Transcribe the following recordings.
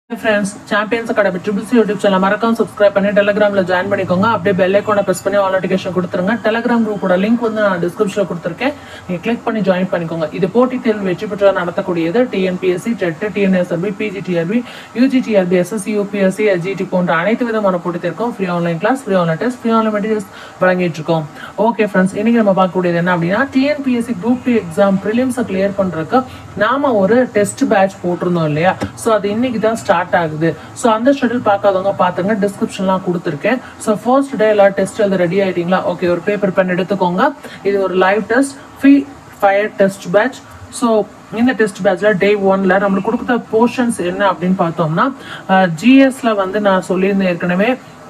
Friends, Champions Academy Triple YouTube channel மறக்காம subscribe பண்ணி Telegramல join பண்ணிக்கோங்க. அப்படியே bell icon press பண்ணி all notification கொடுத்துருங்க. Telegram group ஓட link வந்து நான் descriptionல கொடுத்திருக்கேன். நீங்க click பண்ணி join பண்ணிக்கோங்க. இது போட்டித் தேர்வு வெற்றி பெற்ற நடத்தக்கூடியது TNPSC, TET, TNSRB, PGTRB, UGTRB, SSC, UPSC, SGT போன்ற அனைத்து விதமான போட்டித் தேர்வுக்கும் free online class, free online test, free online materials வழங்கிட்டு இருக்கோம். Okay friends, இன்னைக்கு நம்ம பார்க்கக்கூடியது என்ன அப்படின்னா TNPSC Group 2 exam prelims clear பண்றதுக்கு நாம ஒரு டெஸ்ட் பேட்ச் போட்டிருந்தோம் இல்லையா? சோ அது இன்னைக்கு தான் ஸ்டார்ட் ஆகுது. சோ அந்த ஷெட்யூல் பார்க்காதவங்க பாத்துங்க, டிஸ்கிரிப்ஷன்லாம் கொடுத்துருக்கேன். சோ ஃபர்ஸ்ட் டே எல்லா டெஸ்ட் எழுத ரெடி ஆயிட்டீங்களா? ஓகே, ஒரு பேப்பர் பென் எடுத்துக்கோங்க. இது ஒரு live test, free fire test patch. So இந்த டெஸ்ட் பேட்ச்ல டே 1ல நம்மளுக்கு கொடுத்த போர்ஷன்ஸ் என்ன அப்படின்னு பார்த்தோம்னா, ஜிஎஸ்ல வந்து நான் சொல்லியிருந்தேன் ஏற்கனவே,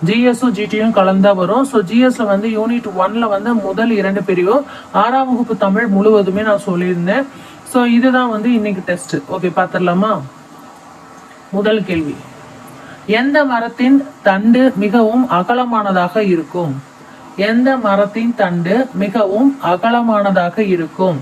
ஜிஎஸும் ஜிடியும் கலந்தா வரும். ஸோ ஜிஎஸ்ல வந்து யூனிட் 1ல வந்து முதல் 2 பிரிவும் 6ஆம் வகுப்பு தமிழ் முழுவதுமே நான் சொல்லியிருந்தேன். ஸோ இதுதான் வந்து இன்னைக்கு டெஸ்ட். ஓகே, பார்த்துடலாமா? முதல் கேள்வி, எந்த மரத்தின் தண்டு மிகவும் அகலமானதாக இருக்கும்? எந்த மரத்தின் தண்டு மிகவும் அகலமானதாக இருக்கும்?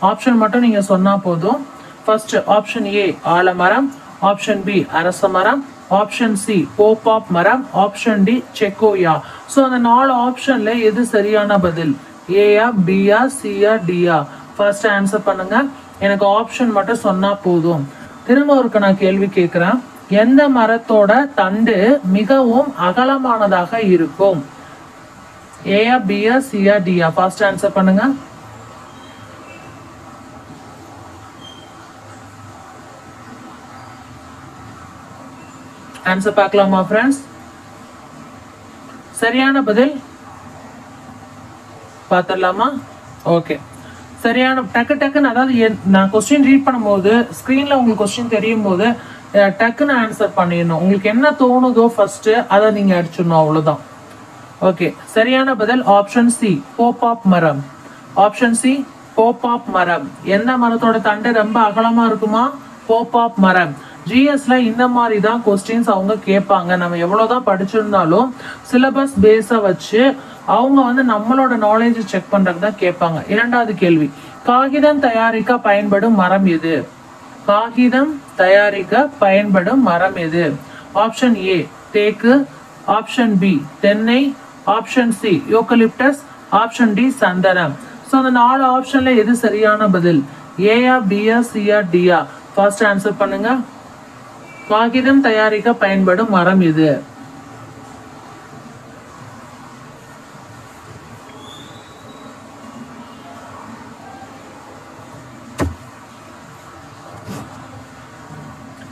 ஆப்ஷன் மட்டும் நீங்க சொன்னா போதும். ஃபர்ஸ்ட் ஆப்ஷன் ஏ ஆலமரம், ஆப்ஷன் பி அரச மரம், ஆப்ஷன் சி போபாப் மரம், ஆப்ஷன் டி செக்கோயா. ஸோ அந்த 4 ஆப்ஷன்ல எது சரியான பதில்? ஏயா, பியா, சியா, டியா? ஃபர்ஸ்ட் ஆன்சர் பண்ணுங்க. எனக்கு ஆப்ஷன் மட்டும் சொன்னா போதும். திரும்ப ஒருக்க நான் கேள்வி கேட்கிறேன், எந்த மரத்தோட தண்டு மிகவும் அகலமானதாக இருக்கும்? ஏயா, பியா, சியா, டியா? ஃபர்ஸ்ட் ஆன்சர் பண்ணுங்க. ஆன்சர் பார்க்கலாமா ஃப்ரெண்ட்ஸ்? சரியான பதில் பார்த்துடலாமா? ஓகே, சரியான டக்குன்னு, அதாவது நான் கொஸ்டின் ரீட் பண்ணும்போது ஸ்க்ரீன்ல உங்களுக்கு கொஸ்டின் தெரியும் போது டக்குன்னு ஆன்சர் பண்ணிடணும். உங்களுக்கு என்ன தோணுதோ ஃபர்ஸ்ட் அதை நீங்க அடிச்சிடணும், அவ்வளவுதான். ஓகே, சரியான பதில் ஆப்ஷன் சி போபாப் மரம். ஆப்ஷன் சி போபாப் மரம். எந்த மரத்தோட தண்டு ரொம்ப அகலமா இருக்குமா? போபாப் மரம். ஜிஎஸ்ல இந்த மாதிரி தான் கொஸ்டின்ஸ் அவங்க கேட்பாங்க. நம்ம எவ்வளவுதான் படிச்சிருந்தாலும் சிலபஸ் பேஸை வச்சு அவங்க வந்து நம்மளோட நாலேஜ் செக் பண்றதுக்கு தான் கேட்பாங்க. இரண்டாவது கேள்வி, காகிதம் தயாரிக்க பயன்படும் மரம் எது? காகிதம் தயாரிக்க பயன்படும் மரம் எது? ஆப்ஷன் ஏ தேக்கு, ஆப்ஷன் பி தென்னை, option C eucalyptus, option D சந்தனம். ஸோ அந்த 4 ஆப்ஷன்ல எது சரியான பதில்? ஏயா, பியா, சியா, டியா? ஃபர்ஸ்ட் ஆன்சர் பண்ணுங்க. காகிதம் தயாரிக்க பயன்படும் மரம் எது?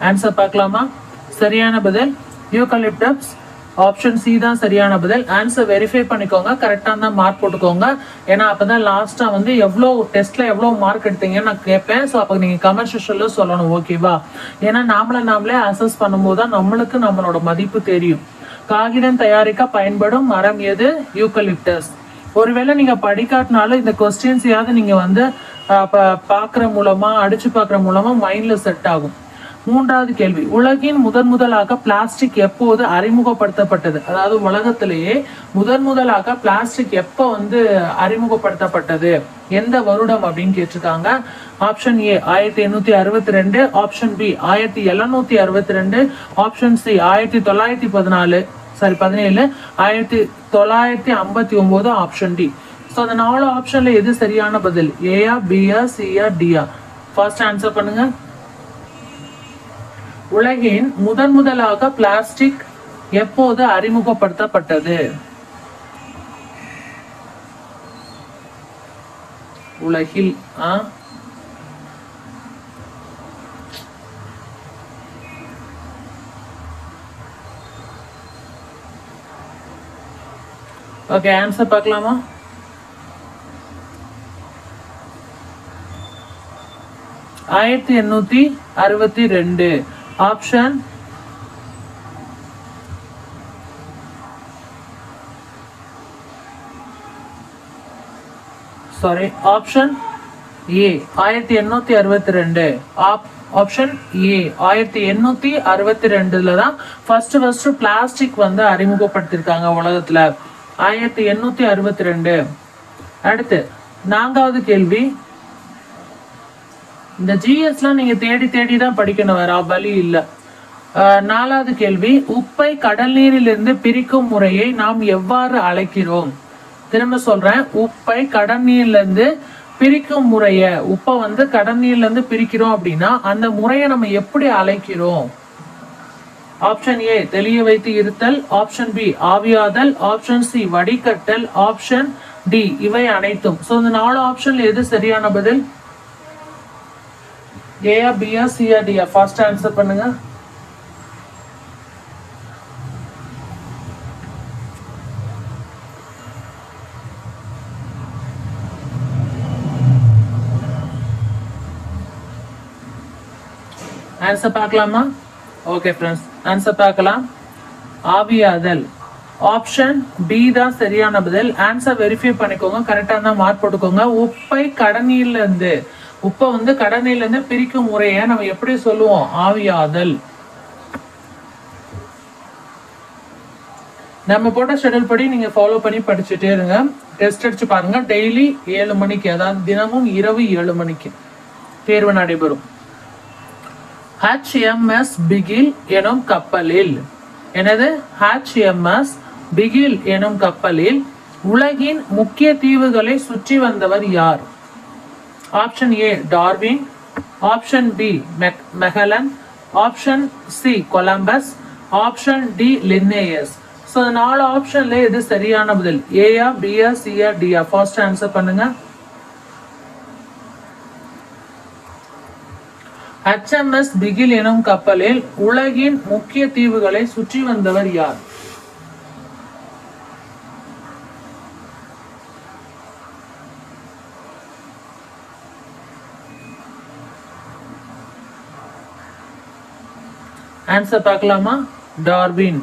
ஆன்சர் பார்க்கலாமா? சரியான பதில் யூக்கலிப்டஸ். ஆப்ஷன் சி தான் சரியான பதில். ஆன்சர் வெரிஃபை பண்ணிக்கோங்க, கரெக்டா தான் மார்க் போட்டுக்கோங்க. ஏன்னா அப்பதான் லாஸ்டா வந்து எவ்வளவு டெஸ்ட்ல எவ்வளவு மார்க் எடுத்தீங்கன்னு நான் கேட்பேன். ஸோ அப்போ நீங்க கமெண்ட் செக்ஷன்ல சொல்லணும், ஓகேவா? ஏன்னா நாமளே அசஸ் பண்ணும்போது தான் நம்மளுக்கு நம்மளோட மதிப்பு தெரியும். காகிதம் தயாரிக்க பயன்படும் மரம் எது? யூக்கலிப்டஸ். ஒருவேளை நீங்க படிக்காட்டினாலும் இந்த கொஸ்டின்ஸையாவது நீங்க வந்து பாக்குற மூலமா, அடிச்சு பாக்குற மூலமா மைண்ட்ல செட் ஆகும். மூன்றாவது கேள்வி, உலகின் முதலாக பிளாஸ்டிக் எப்போது அறிமுகப்படுத்தப்பட்டது? அதாவது உலகத்திலேயே முதலாக பிளாஸ்டிக் எப்ப வந்து அறிமுகப்படுத்தப்பட்டது, எந்த வருடம் அப்படின்னு கேட்டிருக்காங்க. Option A 1862, option B 1762, option C 1917, 1959, option D. So அந்த 4 ஆப்ஷன்ல எது சரியான பதில்? ஏயா, பியா, சியா, டியா? ஃபர்ஸ்ட் ஆன்சர் பண்ணுங்க. உலகின் முதலாக பிளாஸ்டிக் எப்போது அறிமுகப்படுத்தப்பட்டது? உலகில் ஓகே, ஆன்சர் பார்க்கலாமா? ஆயிரத்தி 1862. Option option A 1862. Option A 1862ல தான் ஃபர்ஸ்ட் பிளாஸ்டிக் வந்து அறிமுகப்படுத்திருக்காங்க உலகத்துல, 1862. அடுத்து 4வது கேள்வி, இந்த ஜிஎஸ்லாம் நீங்க தேடி தேடி தான் படிக்கணும், வேற வழி இல்லை. நாலாவது கேள்வி, உப்பை கடல் நீரிலிருந்து பிரிக்கும் முறையை நாம் எவ்வாறு அழைக்கிறோம்? திரும்ப சொல்றேன், உப்பை கடல் நீர்ல இருந்து பிரிக்கும் முறைய, உப்பை வந்து கடல் நீர்ல இருந்து பிரிக்கிறோம் அப்படின்னா அந்த முறையை நம்ம எப்படி அழைக்கிறோம்? ஆப்ஷன் ஏ தெளிய வைத்து இருத்தல், ஆப்ஷன் பி ஆவியாதல், ஆப்ஷன் சி வடிகட்டல், ஆப்ஷன் டி இவை அனைத்தும். சோ இந்த 4 ஆப்ஷன்ல எது சரியான பதில்? ஏயா பியா சியா டியா? ஃபாஸ்ட் ஆன்சர் பண்ணுங்க. ஆன்சர் பார்க்கலாமா? ஓகே ஃப்ரெண்ட்ஸ், ஆன்சர் பார்க்கலாம். ஆவியாதல் ஆப்ஷன் பி தான் சரியான பதில். ஆன்சர் வெரிஃபை பண்ணிக்கோங்க, கரெக்டா தான் மார்க் போட்டுக்கோங்க. உப்பை கடநீர்ல இருந்து, உப்பை வந்து கடநீர்ல இருந்து பிரிக்கும் முறையை நம்ம எப்படி சொல்லுவோம்? ஆவியாதல். நம்ம போட்ட ஷெட்யூல் படி நீங்க ஃபாலோ பண்ணி படிச்சுட்டே இருங்க. டெஸ்ட் அடிச்சு பாருங்க. டெய்லி 7 மணிக்கு, அதாவது தினமும் இரவு 7 மணிக்கு தேர்வு நடைபெறும். HMS பிகில் எனும் கப்பலில், எனது HMS பிகில் எனும் கப்பலில் உலகின் முக்கிய தீவுகளை சுற்றி வந்தவர் யார்? Option A Darwin, option B Magellan, option C Columbus, option D Linnaeus. So 4 ஆப்ஷன்ல எது சரியான பதில்? ஏயா பியா சியா டியா? ஃபர்ஸ்ட் ஆன்சர் பண்ணுங்க. HMS பிகில் எனும் கப்பலில் உலகின் முக்கிய தீவுகளை சுற்றி வந்தவர் யார்? ஆன்சர் பார்க்கலாமா? டார்வின்.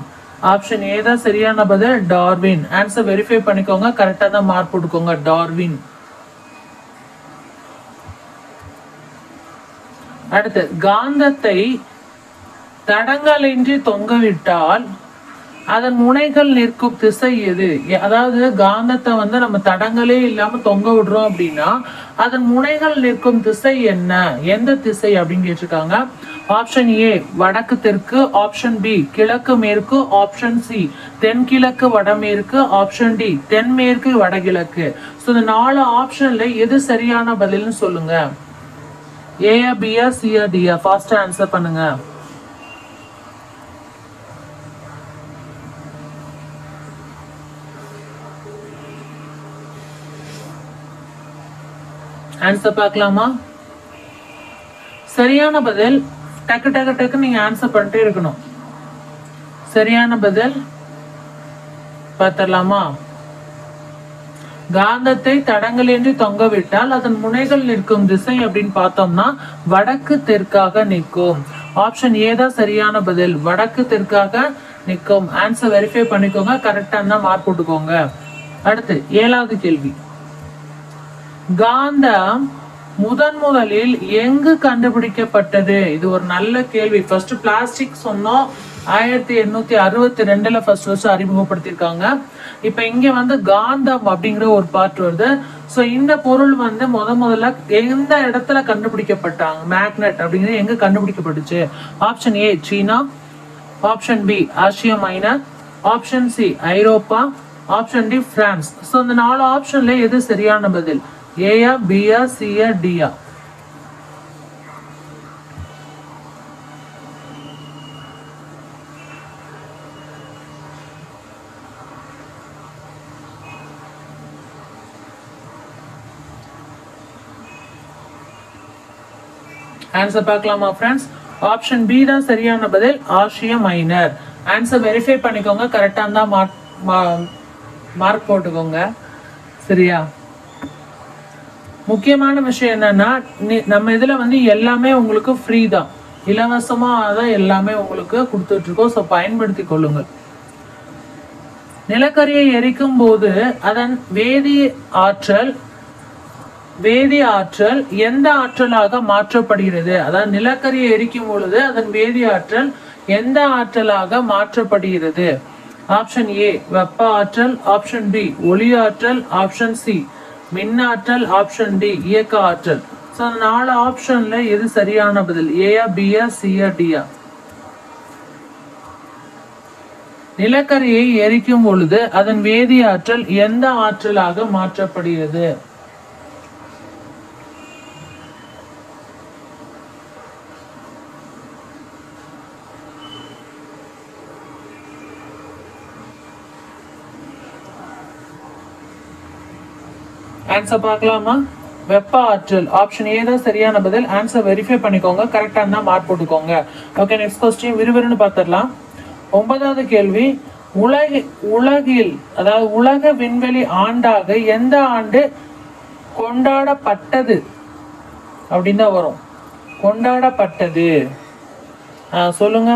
ஆப்ஷன் ஏ தான் சரியான பதில், டார்வின். ஆன்சர் வெரிஃபை பண்ணிக்கோங்க, கரெக்டா தான் மார்க் போட்டுக்கோங்க. டார்வின். அடுத்து, காந்தத்தை தடங்களின்றி தொங்கவிட்டால் அதன் முனைகள் நிற்கும் திசை எது? அதாவது காந்தத்தை வந்து நம்ம தடங்களே இல்லாம தொங்க விடுறோம் அப்படின்னா அதன் முனைகள் நிற்கும் திசை என்ன? எந்த திசை அப்படின்னு கேட்டிருக்காங்க. ஆப்ஷன் ஏ வடக்கு தெற்கு, ஆப்ஷன் பி கிழக்கு மேற்கு, ஆப்ஷன் சி தென்கிழக்கு வடமேற்கு, ஆப்ஷன் டி தென்மேற்கு வடகிழக்கு. ஸோ இந்த 4 ஆப்ஷன்ல எது சரியான பதில்னு சொல்லுங்க. ஏயா பியா சியா டியா? ஃபாஸ்ட் ஆன்சர் பண்ணுங்க. ஆன்சர் பார்க்கலாமா? சரியான பதில், டக்கு டக்கு டக்கு நீங்க ஆன்சர் பண்ணிட்டே இருக்கணும். சரியான பதில் பார்த்தலாமா? காந்தத்தை தடங்களின்றி தொங்கவிட்டால் அதன் முனைகள் நிற்கும் திசை அப்படின்னு பார்த்தோம்னா வடக்கு தெற்காக நிற்கும். ஆப்ஷன் ஏ தான் சரியான பதில், வடக்கு தெற்காக நிற்கும். ஆன்சர் வெரிஃபை பண்ணிக்கோங்க, கரெக்டா இருந்தா மார்க் போட்டுக்கோங்க. அடுத்து 7வது கேள்வி, காந்தம் முதலில் எங்கு கண்டுபிடிக்கப்பட்டது? இது ஒரு நல்ல கேள்வி. ஃபர்ஸ்ட் பிளாஸ்டிக் சொன்னோம், 1862ல ஃபர்ஸ்ட் அறிமுகப்படுத்திருக்காங்க. இப்ப இங்க வந்து காந்தம் அப்படிங்கிற ஒரு பார்ட் வருது. சோ இந்த பொருள் வந்து முதல்ல எந்த இடத்துல கண்டுபிடிக்கப்பட்டாங்க? மேக்னெட் அப்படிங்கிறது எங்க கண்டுபிடிக்கப்பட்டுச்சு? ஆப்ஷன் ஏ சீனா, option B Asia Minor, option C ஐரோப்பா, ஆப்ஷன் டி பிரான்ஸ். சோ இந்த 4 ஆப்ஷன்ல எது சரியான பதில்? ஏயா பியா சியா டியா? ஆன்சர் பார்க்கலாமா ஃப்ரெண்ட்ஸ்? ஆப்ஷன் பி தான் சரியான பதில், ஆசியா மைனர். ஆன்சர் வெரிஃபை பண்ணிக்கோங்க, கரெக்டா இருந்தா மார்க் போட்டுக்கோங்க. சரியா? முக்கியமான விஷயம் என்னன்னா, நம்ம இதுல வந்து எல்லாமே உங்களுக்கு ஃப்ரீ தான், இலவசமா தான் எல்லாமே உங்களுக்கு கொடுத்துட்டு இருக்கோம். ஸோ பயன்படுத்தி கொள்ளுங்கள். நிலக்கரியை எரிக்கும் போது அதன் வேதி ஆற்றல் எந்த ஆற்றலாக மாற்றப்படுகிறது? அதாவது நிலக்கரியை எரிக்கும் பொழுது அதன் வேதி ஆற்றல் எந்த ஆற்றலாக மாற்றப்படுகிறது? ஆப்ஷன் ஏ வெப்ப ஆற்றல், ஆப்ஷன் பி ஒளி ஆற்றல், ஆப்ஷன் சி மின்னாற்றல், ஆப்ஷன் டி இயக்க ஆற்றல். ஸோ 4 ஆப்ஷன்ல எது சரியான பதில்? ஏயா பியா சியா டியா? நிலக்கரியை எரிக்கும் பொழுது அதன் வேதி ஆற்றல் எந்த ஆற்றலாக மாற்றப்படுகிறது? ஆன்சர் பார்க்கலாமா? வெப்ப ஆற்றல். ஆப்ஷன் ஏ தான் சரியான பதில். ஆன்சர் வெரிஃபை பண்ணிக்கோங்க, கரெக்டா இருந்தா மார்க் போட்டுக்கோங்க. ஓகே, நெக்ஸ்ட் கொஸ்டின் விறுவிறுன்னு பார்த்துடலாம். 9வது கேள்வி, உலகில் அதாவது உலக விண்வெளி ஆண்டாக எந்த ஆண்டு கொண்டாடப்பட்டது அப்படின்னு தான் வரும். கொண்டாடப்பட்டது சொல்லுங்க.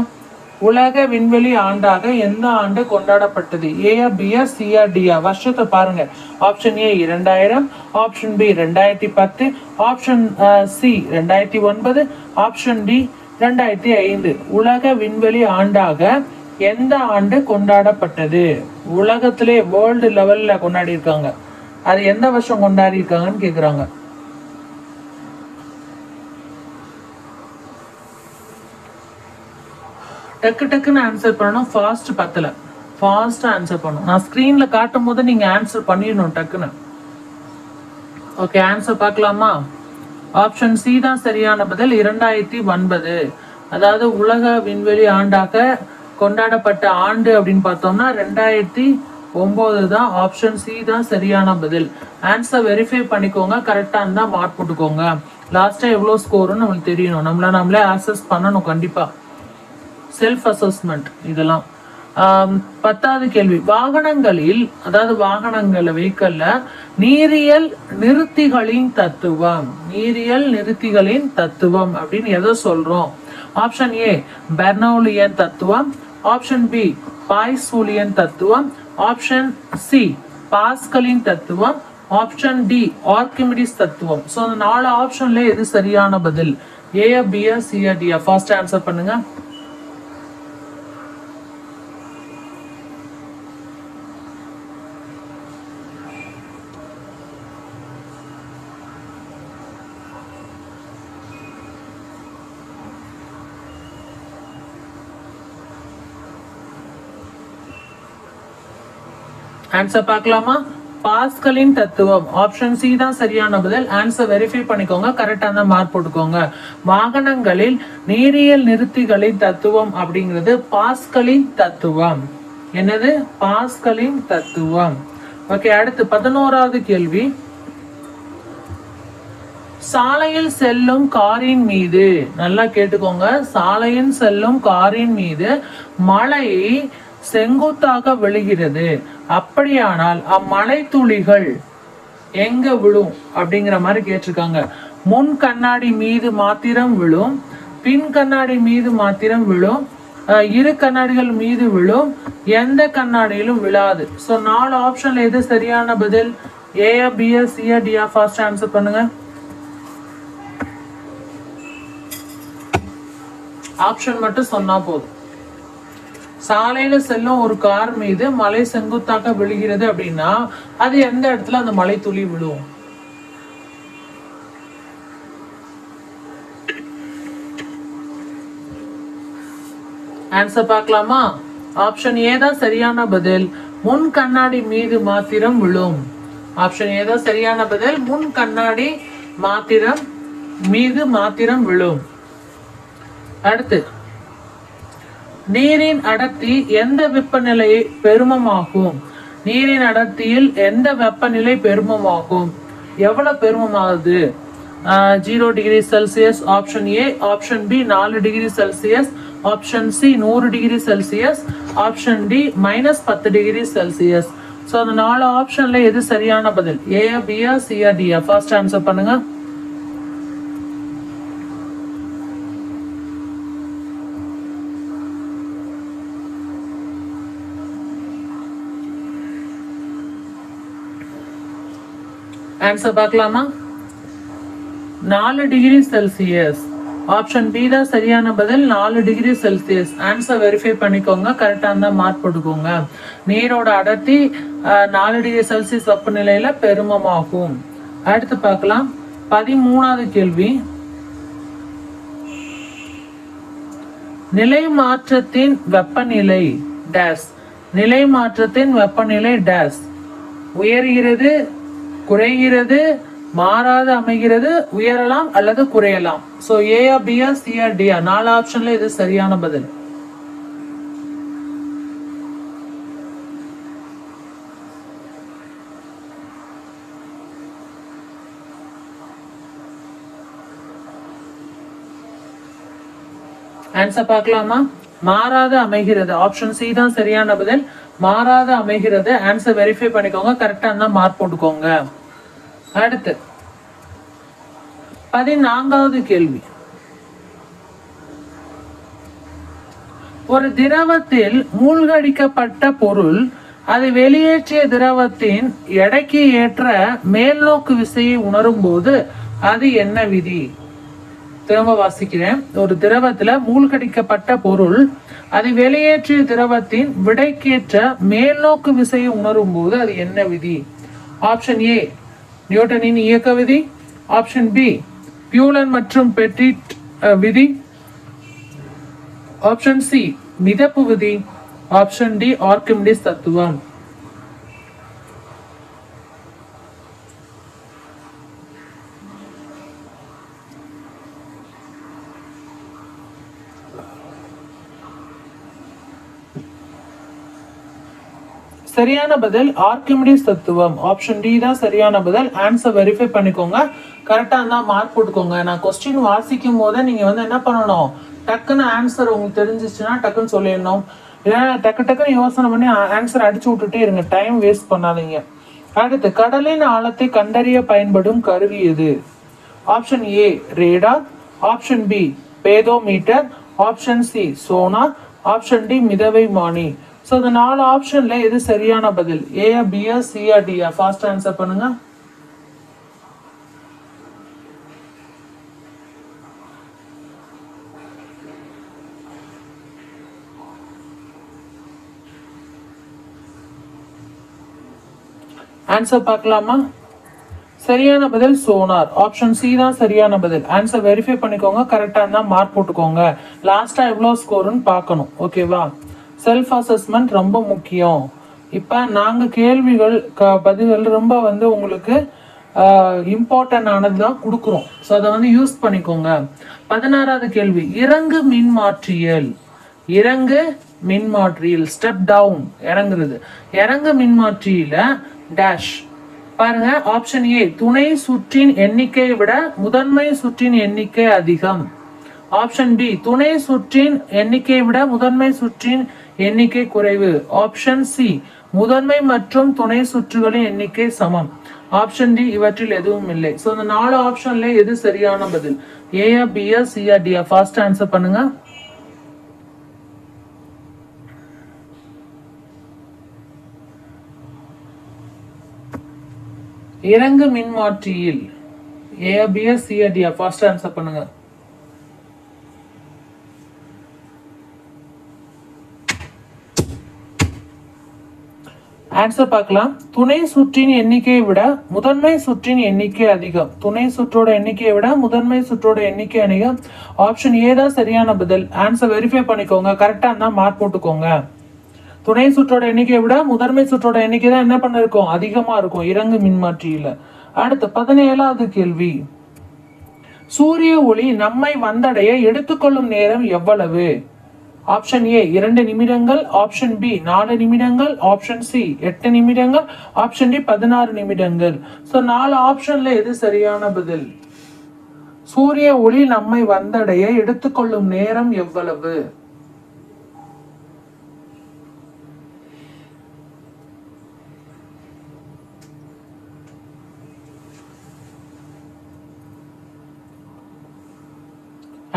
உலக விண்வெளி ஆண்டாக எந்த ஆண்டு கொண்டாடப்பட்டது? ஏயா, பியா, சியா, டியா? வருஷத்தை பாருங்க. Option A 2000, option B 2010, option C 2009, option D 2005. உலக விண்வெளி ஆண்டாக எந்த ஆண்டு கொண்டாடப்பட்டது? உலகத்திலே வேர்ல்டு லெவல்ல கொண்டாடி இருக்காங்க. அது எந்த வருஷம் கொண்டாடி இருக்காங்கன்னு கேக்குறாங்க. டக்கு டக்குன்னு ஆன்சர் பண்ணணும். ஃபாஸ்ட் பத்தல, ஃபாஸ்டா ஆன்சர் பண்ணணும். நான் ஸ்கிரீன்ல காட்டும் போது நீங்க ஆன்சர் பண்ணிடணும் டக்குன்னு. ஓகே, ஆன்சர் பார்க்கலாமா? ஆப்ஷன் சி தான் சரியான பதில். 2009. அதாவது உலக விண்வெளி ஆண்டாக கொண்டாடப்பட்ட ஆண்டு அப்படின்னு பார்த்தோம்னா 2009 தான். ஆப்ஷன் சி தான் சரியான பதில். ஆன்சர் வெரிஃபை பண்ணிக்கோங்க, கரெக்டா இருந்தா மார்க் போட்டுக்கோங்க. லாஸ்டா எவ்வளவு ஸ்கோர்னு நம்மளுக்கு தெரியணும். நம்மளே அசஸ் பண்ணணும் கண்டிப்பா. செல்ஃப் அசஸ்மெண்ட் இதெல்லாம். 10வது கேள்வி, வாகனங்களில் அதாவது வாகனங்களை வெஹிக்கல்ல நீரியல் நிறுத்திகளின் தத்துவம். நீரியல் நிறுத்திகளின் தத்துவம் அப்படின்னு எதை சொல்றோம்? ஆப்ஷன் ஏ பெர்னௌலியன் தத்துவம், ஆப்ஷன் பி பாய்சூலியன் தத்துவம், ஆப்ஷன் சி பாஸ்கலின் தத்துவம், ஆப்ஷன் டி ஆர்கிமிடிஸ் தத்துவம். ஸோ அந்த 4 ஆப்ஷன்ல எது சரியான பதில்? ஏயா, பியா, சியா, டியா? ஃபர்ஸ்ட் ஆன்சர் பண்ணுங்க. ஆன்சர் பார்க்கலாமா? பாஸ்கலின் தத்துவம். ஆப்ஷன் சி தான் சரியான பதில். ஆன்சர் வெரிஃபை பண்ணிக்கோங்க, கரெக்டா தான் மார்க் போட்டுக்கோங்க. வாகனங்களில் நீரியல் நிறுத்திகளின் தத்துவம் அப்படிங்கிறது பாஸ்கலின் தத்துவம். என்னது? பாஸ்கலின் தத்துவம். ஓகே, அடுத்து 11வது கேள்வி, சாலையில் செல்லும் காரின் மீது, நல்லா கேட்டுக்கோங்க, சாலையில் செல்லும் காரின் மீது மழை செங்குத்தாக விழுகிறது. அப்படியானால் அம்மழை துளிகள் எங்க விழும் அப்படிங்கிற மாதிரி கேட்டிருக்காங்க. முன் கண்ணாடி மீது மாத்திரம் விழும், பின் கண்ணாடி மீது மாத்திரம் விழும், இரு கண்ணாடிகள் மீது விழும், எந்த கண்ணாடியிலும் விழாது. ஸோ 4 ஆப்ஷன்ல எது சரியான பதில்? ஏயா, பியா, சியா, டியா? ஃபர்ஸ்ட் ஆன்சர் பண்ணுங்க. ஆப்ஷன் மட்டும் சொன்னா போதும். சாலையில செல்லும் ஒரு கார் மீது மலை செங்குத்தாக விழுகிறது அப்படின்னா அது எந்த இடத்துல அந்த மலை துளி விழும்? ஆன்சர் பார்க்கலாமா? ஆப்ஷன் ஏ தான் சரியான பதில். முன் கண்ணாடி மீது மாத்திரம் விழும். ஆப்ஷன் ஏ தான் சரியான பதில். முன் கண்ணாடி மீது மாத்திரம் விழும். அடுத்து, நீரின் அடர்த்தி எந்த வெப்பநிலையை பெருமமாகும்? நீரின் அடர்த்தியில் எந்த வெப்பநிலை பெருமமாகும்? எவ்வளவு பெருமமாகுது? 0 degree Celsius option A, option B 4 degree Celsius, option C 100 degree Celsius, option D -10 degree Celsius. So அந்த 4 ஆப்ஷன்ல எது சரியான பதில்? ஏயா, பியா, சியா, டியா? ஃபர்ஸ்ட் ஆன்சர் பண்ணுங்க. ஆன்சர் பார்க்கலாமா? 4 டிகிரி செல்சியஸ். ஆப்ஷன் பி தான் சரியான பதில். 4 டிகிரி செல்சியஸ். ஆன்சர் வெரிஃபை பண்ணிக்கோங்க, கரெக்டா இருந்தா மார்க் போட்டுக்கோங்க. நீரோட அடர்த்தி 4 டிகிரி செல்சியஸ் வெப்பநிலையில பெருமமாகும். அடுத்து பார்க்கலாம் 13வது கேள்வி, நிலை மாற்றத்தின் வெப்பநிலை டேஸ் நிலை மாற்றத்தின் வெப்பநிலை டேஸ் உயர்கிறது, குறைகிறது, மாறாத அமைகிறது, உயரலாம் அல்லது குறையலாம். சோ ஏயா பியா சியா டியா 4 ஆப்ஷன்ல இது சரியான பதில். ஆன்சர் பார்க்கலாமா? மாறாத அமைகிறது, ஆப்ஷன் சி தான் சரியான பதில். மாறாத அமைகிறது. ஆன்சர் வெரிஃபை பண்ணிக்கோங்க, கரெக்டா இருந்தா மார்க் போட்டுக்கோங்க. அடுத்து 14வது கேள்வி. ஒரு திரவத்தில் மூழ்கடிக்கப்பட்ட பொருள் அது வெளியேற்றிய திரவத்தின் எடைக்கு ஏற்ற மேல்நோக்கு விசையை உணரும் போது அது என்ன விதி? திரும்ப வாசிக்கிறேன். ஒரு திரவத்துல மூழ்கடிக்கப்பட்ட பொருள் அது வெளியேற்றிய திரவத்தின் விடைக்கேற்ற மேல்நோக்கு விசையை உணரும் போது அது என்ன விதி? ஆப்ஷன் ஏ நியூட்டனின் இயக்க விதி, ஆப்ஷன் பி பியூலன் மற்றும் பெட்டிட் விதி, ஆப்ஷன் சி மிதப்பு விதி, ஆப்ஷன் டி ஆர்க்கிமிடிஸ் தத்துவம். சரியான பதில் ஆர்க்கிமிடிஸ் தத்துவம். ஆப்ஷன் டி தான் சரியான பதில். ஆன்சர் வெரிஃபை பண்ணிக்கோங்க, கரெக்டா இருந்தா மார்க் போட்டுக்கோங்க. நான் கொஸ்டின் வாசிக்கும் போதே நீங்க என்ன பண்ணணும், டக்குன்னு ஆன்சர் உங்களுக்கு தெரிஞ்சிச்சுன்னா டக்குன்னு சொல்லிடணும். இல்லைன்னா டக்குன்னு யோசனை பண்ணி ஆன்சர் அடிச்சு விட்டுட்டே இருங்க, டைம் வேஸ்ட் பண்ணாதீங்க. அடுத்து கடலின் ஆழத்தை கண்டறிய பயன்படும் கருவி எது? Option A radar, option B bathometer, option C sonar, option D மிதவை மானி. ஸோ இந்த 4 ஆப்ஷன்ல எது சரியான பதில்? ஏயா பியா சியா டியா? ஃபாஸ்ட் ஆன்சர் பண்ணுங்க. ஆன்சர் பார்க்கலாமா? சரியான பதில் சோனார். ஆப்ஷன் சி தான் சரியான பதில். ஆன்சர் வெரிஃபை பண்ணிக்கோங்க, கரெக்டா இருந்தா மார்க் போட்டுக்கோங்க. லாஸ்டா எவ்வளவு ஸ்கோர்னு பார்க்கணும், ஓகேவா? செல்ஃப் அசஸ்மெண்ட் ரொம்ப முக்கியம். இப்போ நாங்கள் கேள்விகள் பதில்கள் ரொம்ப உங்களுக்கு இம்பார்ட்டன்ட் ஆனது தான் கொடுக்குறோம். ஸோ அதை யூஸ் பண்ணிக்கோங்க. 16வது கேள்வி. இறங்கு மின்மாற்றியல். இறங்கு மின்மாற்றியில் ஸ்டெப் டவுன், இறங்குறது. இறங்கு மின்மாற்றியில டேஷ் பாருங்க. ஆப்ஷன் ஏ துணை சுற்றின் எண்ணிக்கையை விட முதன்மை சுற்றின் எண்ணிக்கை அதிகம். ஆப்ஷன் பி துணை சுற்றின் எண்ணிக்கையை விட முதன்மை சுற்றின் எண்ணிக்கை குறைவு. ஆப்ஷன் சி முதன்மை மற்றும் துணை சுற்றுகளின் எண்ணிக்கை சமம். ஆப்ஷன் டி இவற்றில் எதுவும் இல்லை. ஸோ இந்த 4 ஆப்ஷன்ல எது சரியான பதில்? ஏயா பியா சியா டியா? ஃபாஸ்ட் ஆன்சர் பண்ணுங்க. இறங்கு மின்மாற்றியில் ஏயா பியா சியா டியா? ஃபாஸ்ட் ஆன்சர் பண்ணுங்க. ஆன்சர் பார்க்கலாம். துணை சுற்றின் எண்ணிக்கையை விட முதன்மை சுற்றின் எண்ணிக்கை அதிகம். துணை சுற்றோட எண்ணிக்கையை விட முதன்மை சுற்றோட எண்ணிக்கை அதிகம். ஆப்ஷன் ஏ தான் சரியான பதில். ஆன்சர் வெரிஃபை பண்ணிக்கோங்க, கரெக்டா இருந்தா மார்க் போட்டுக்கோங்க. துணை சுற்றோட எண்ணிக்கையை விட முதன்மை சுற்றோட எண்ணிக்கை தான் என்ன பண்ண இருக்கும், அதிகமா இருக்கும் இறங்கு மின்மாற்றியில. அடுத்து 17வது கேள்வி. சூரிய ஒளி நம்மை வந்தடைய எடுத்துக்கொள்ளும் நேரம் எவ்வளவு? ஆப்ஷன் ஏ 2 நிமிடங்கள், ஆப்ஷன் பி 4 நிமிடங்கள், ஆப்ஷன் சி 8 நிமிடங்கள், ஆப்ஷன் டி 16 நிமிடங்கள். சோ 4 ஆப்ஷன்ல எது சரியான பதில்? சூரிய ஒளி நம்மை வந்தடைய எடுத்துக்கொள்ளும் நேரம் எவ்வளவு?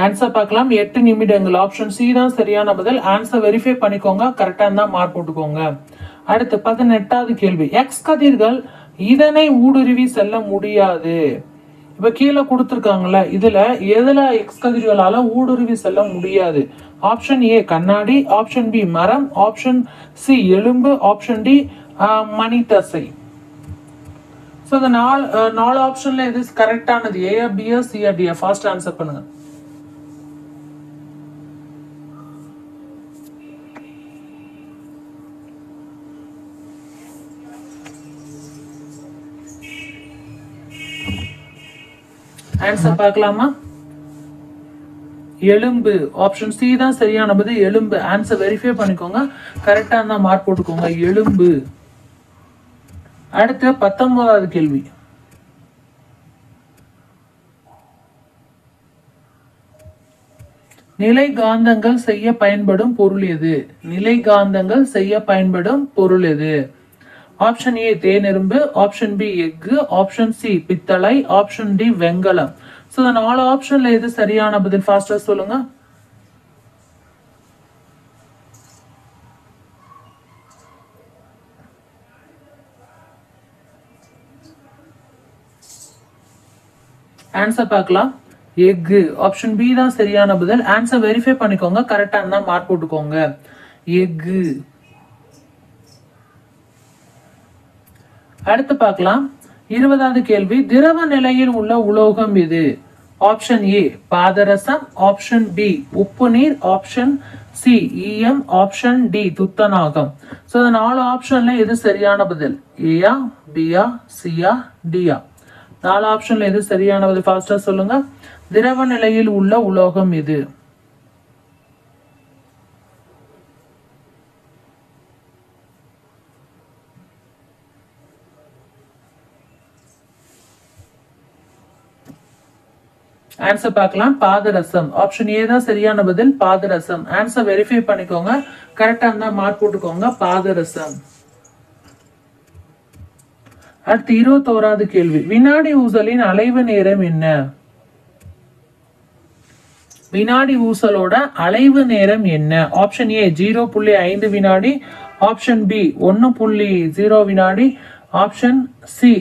ஆன்சர் பார்க்கலாம். 8 நிமிடங்கள். ஆப்ஷன் சி தான் சரியான பதில். ஆன்சர் வெரிஃபை பண்ணிக்கோங்க, கரெக்டா இருந்தா மார்க் போட்டுக்கோங்க. அடுத்து 18வது கேள்வி. எக்ஸ் கதிர்கள் இதனை ஊடுருவி செல்ல முடியாது. இப்ப கீழே கொடுத்துருக்காங்கல்ல, இதுல எதுல எக்ஸ் கதிர்களால ஊடுருவி செல்ல முடியாது? ஆப்ஷன் ஏ கண்ணாடி, ஆப்ஷன் பி மரம், ஆப்ஷன் சி எலும்பு, ஆப்ஷன் டி மணி தசை. ஸோ இந்த 4 ஆப்ஷன்ல எது கரெக்டானது? ஏயா பியா சியா டியா? ஃபாஸ்ட் ஆன்சர் பண்ணுங்க. ஆன்சர் பார்க்கலாமா? எலும்பு. ஆப்ஷன் சி தான் சரியான பதில், எலும்பு. ஆன்சர் வெரிஃபை பண்ணிக்கோங்க, கரெக்டா இருந்தா மார்க் போட்டுக்கோங்க. எலும்பு. அடுத்து 19வது கேள்வி. நிலை காந்தங்கள் செய்ய பயன்படும் பொருள் எது? நிலை காந்தங்கள் செய்ய பயன்படும் பொருள் எது? ஆப்ஷன் ஏ தேனெரும்பு, ஆப்ஷன் பி எஃகு, ஆப்ஷன் சி பித்தளை, ஆப்ஷன் டி வெங்கலம். சோ இந்த 4 ஆப்ஷன்ல எது சரியான பதில்? ஃபாஸ்டா சொல்லுங்க. ஆன்சர் பார்க்கலாம். எஃகு. ஆப்ஷன் பி தான் சரியான பதில். ஆன்சர் வெரிஃபை பண்ணிக்கோங்க, கரெக்டா இருந்தா மார்க் போட்டுக்கோங்க. எஃகு. அடுத்து பார்க்கலாம் 20வது கேள்வி. திரவ நிலையில் உள்ள உலோகம் எது? ஆப்ஷன் ஏ பாதரசம், ஆப்ஷன் பி உப்பு நீர், ஆப்ஷன் சி ஈயம், ஆப்ஷன் டி துத்தநாகம். சோ இந்த 4 ஆப்ஷன்ல எது சரியான பதில்? ஏயா, பியா, சியா, டியா? 4 ஆப்ஷன்ல எது சரியான பதில்? ஃபாஸ்டா சொல்லுங்க. திரவ நிலையில் உள்ள உலோகம் எது? ஆன்சர் பார்க்கலாம். பாதரசம். ஆப்ஷன் ஏ தான் சரியான பதில், பாதரசம். ஆன்சர் வெரிஃபை பண்ணிக்கோங்க, கரெக்டா இருந்தா மார்க் போட்டுக்கோங்க. பாதரசம். அடுத்து 21வது கேள்வி. வினாடி ஊசலின் அலைவு நேரம் என்ன? வினாடி ஊசலோட அலைவு நேரம் என்ன? ஆப்ஷன் ஏ 0.5 வினாடி, ஆப்ஷன் பி 1.0 வினாடி, ஆப்ஷன் சி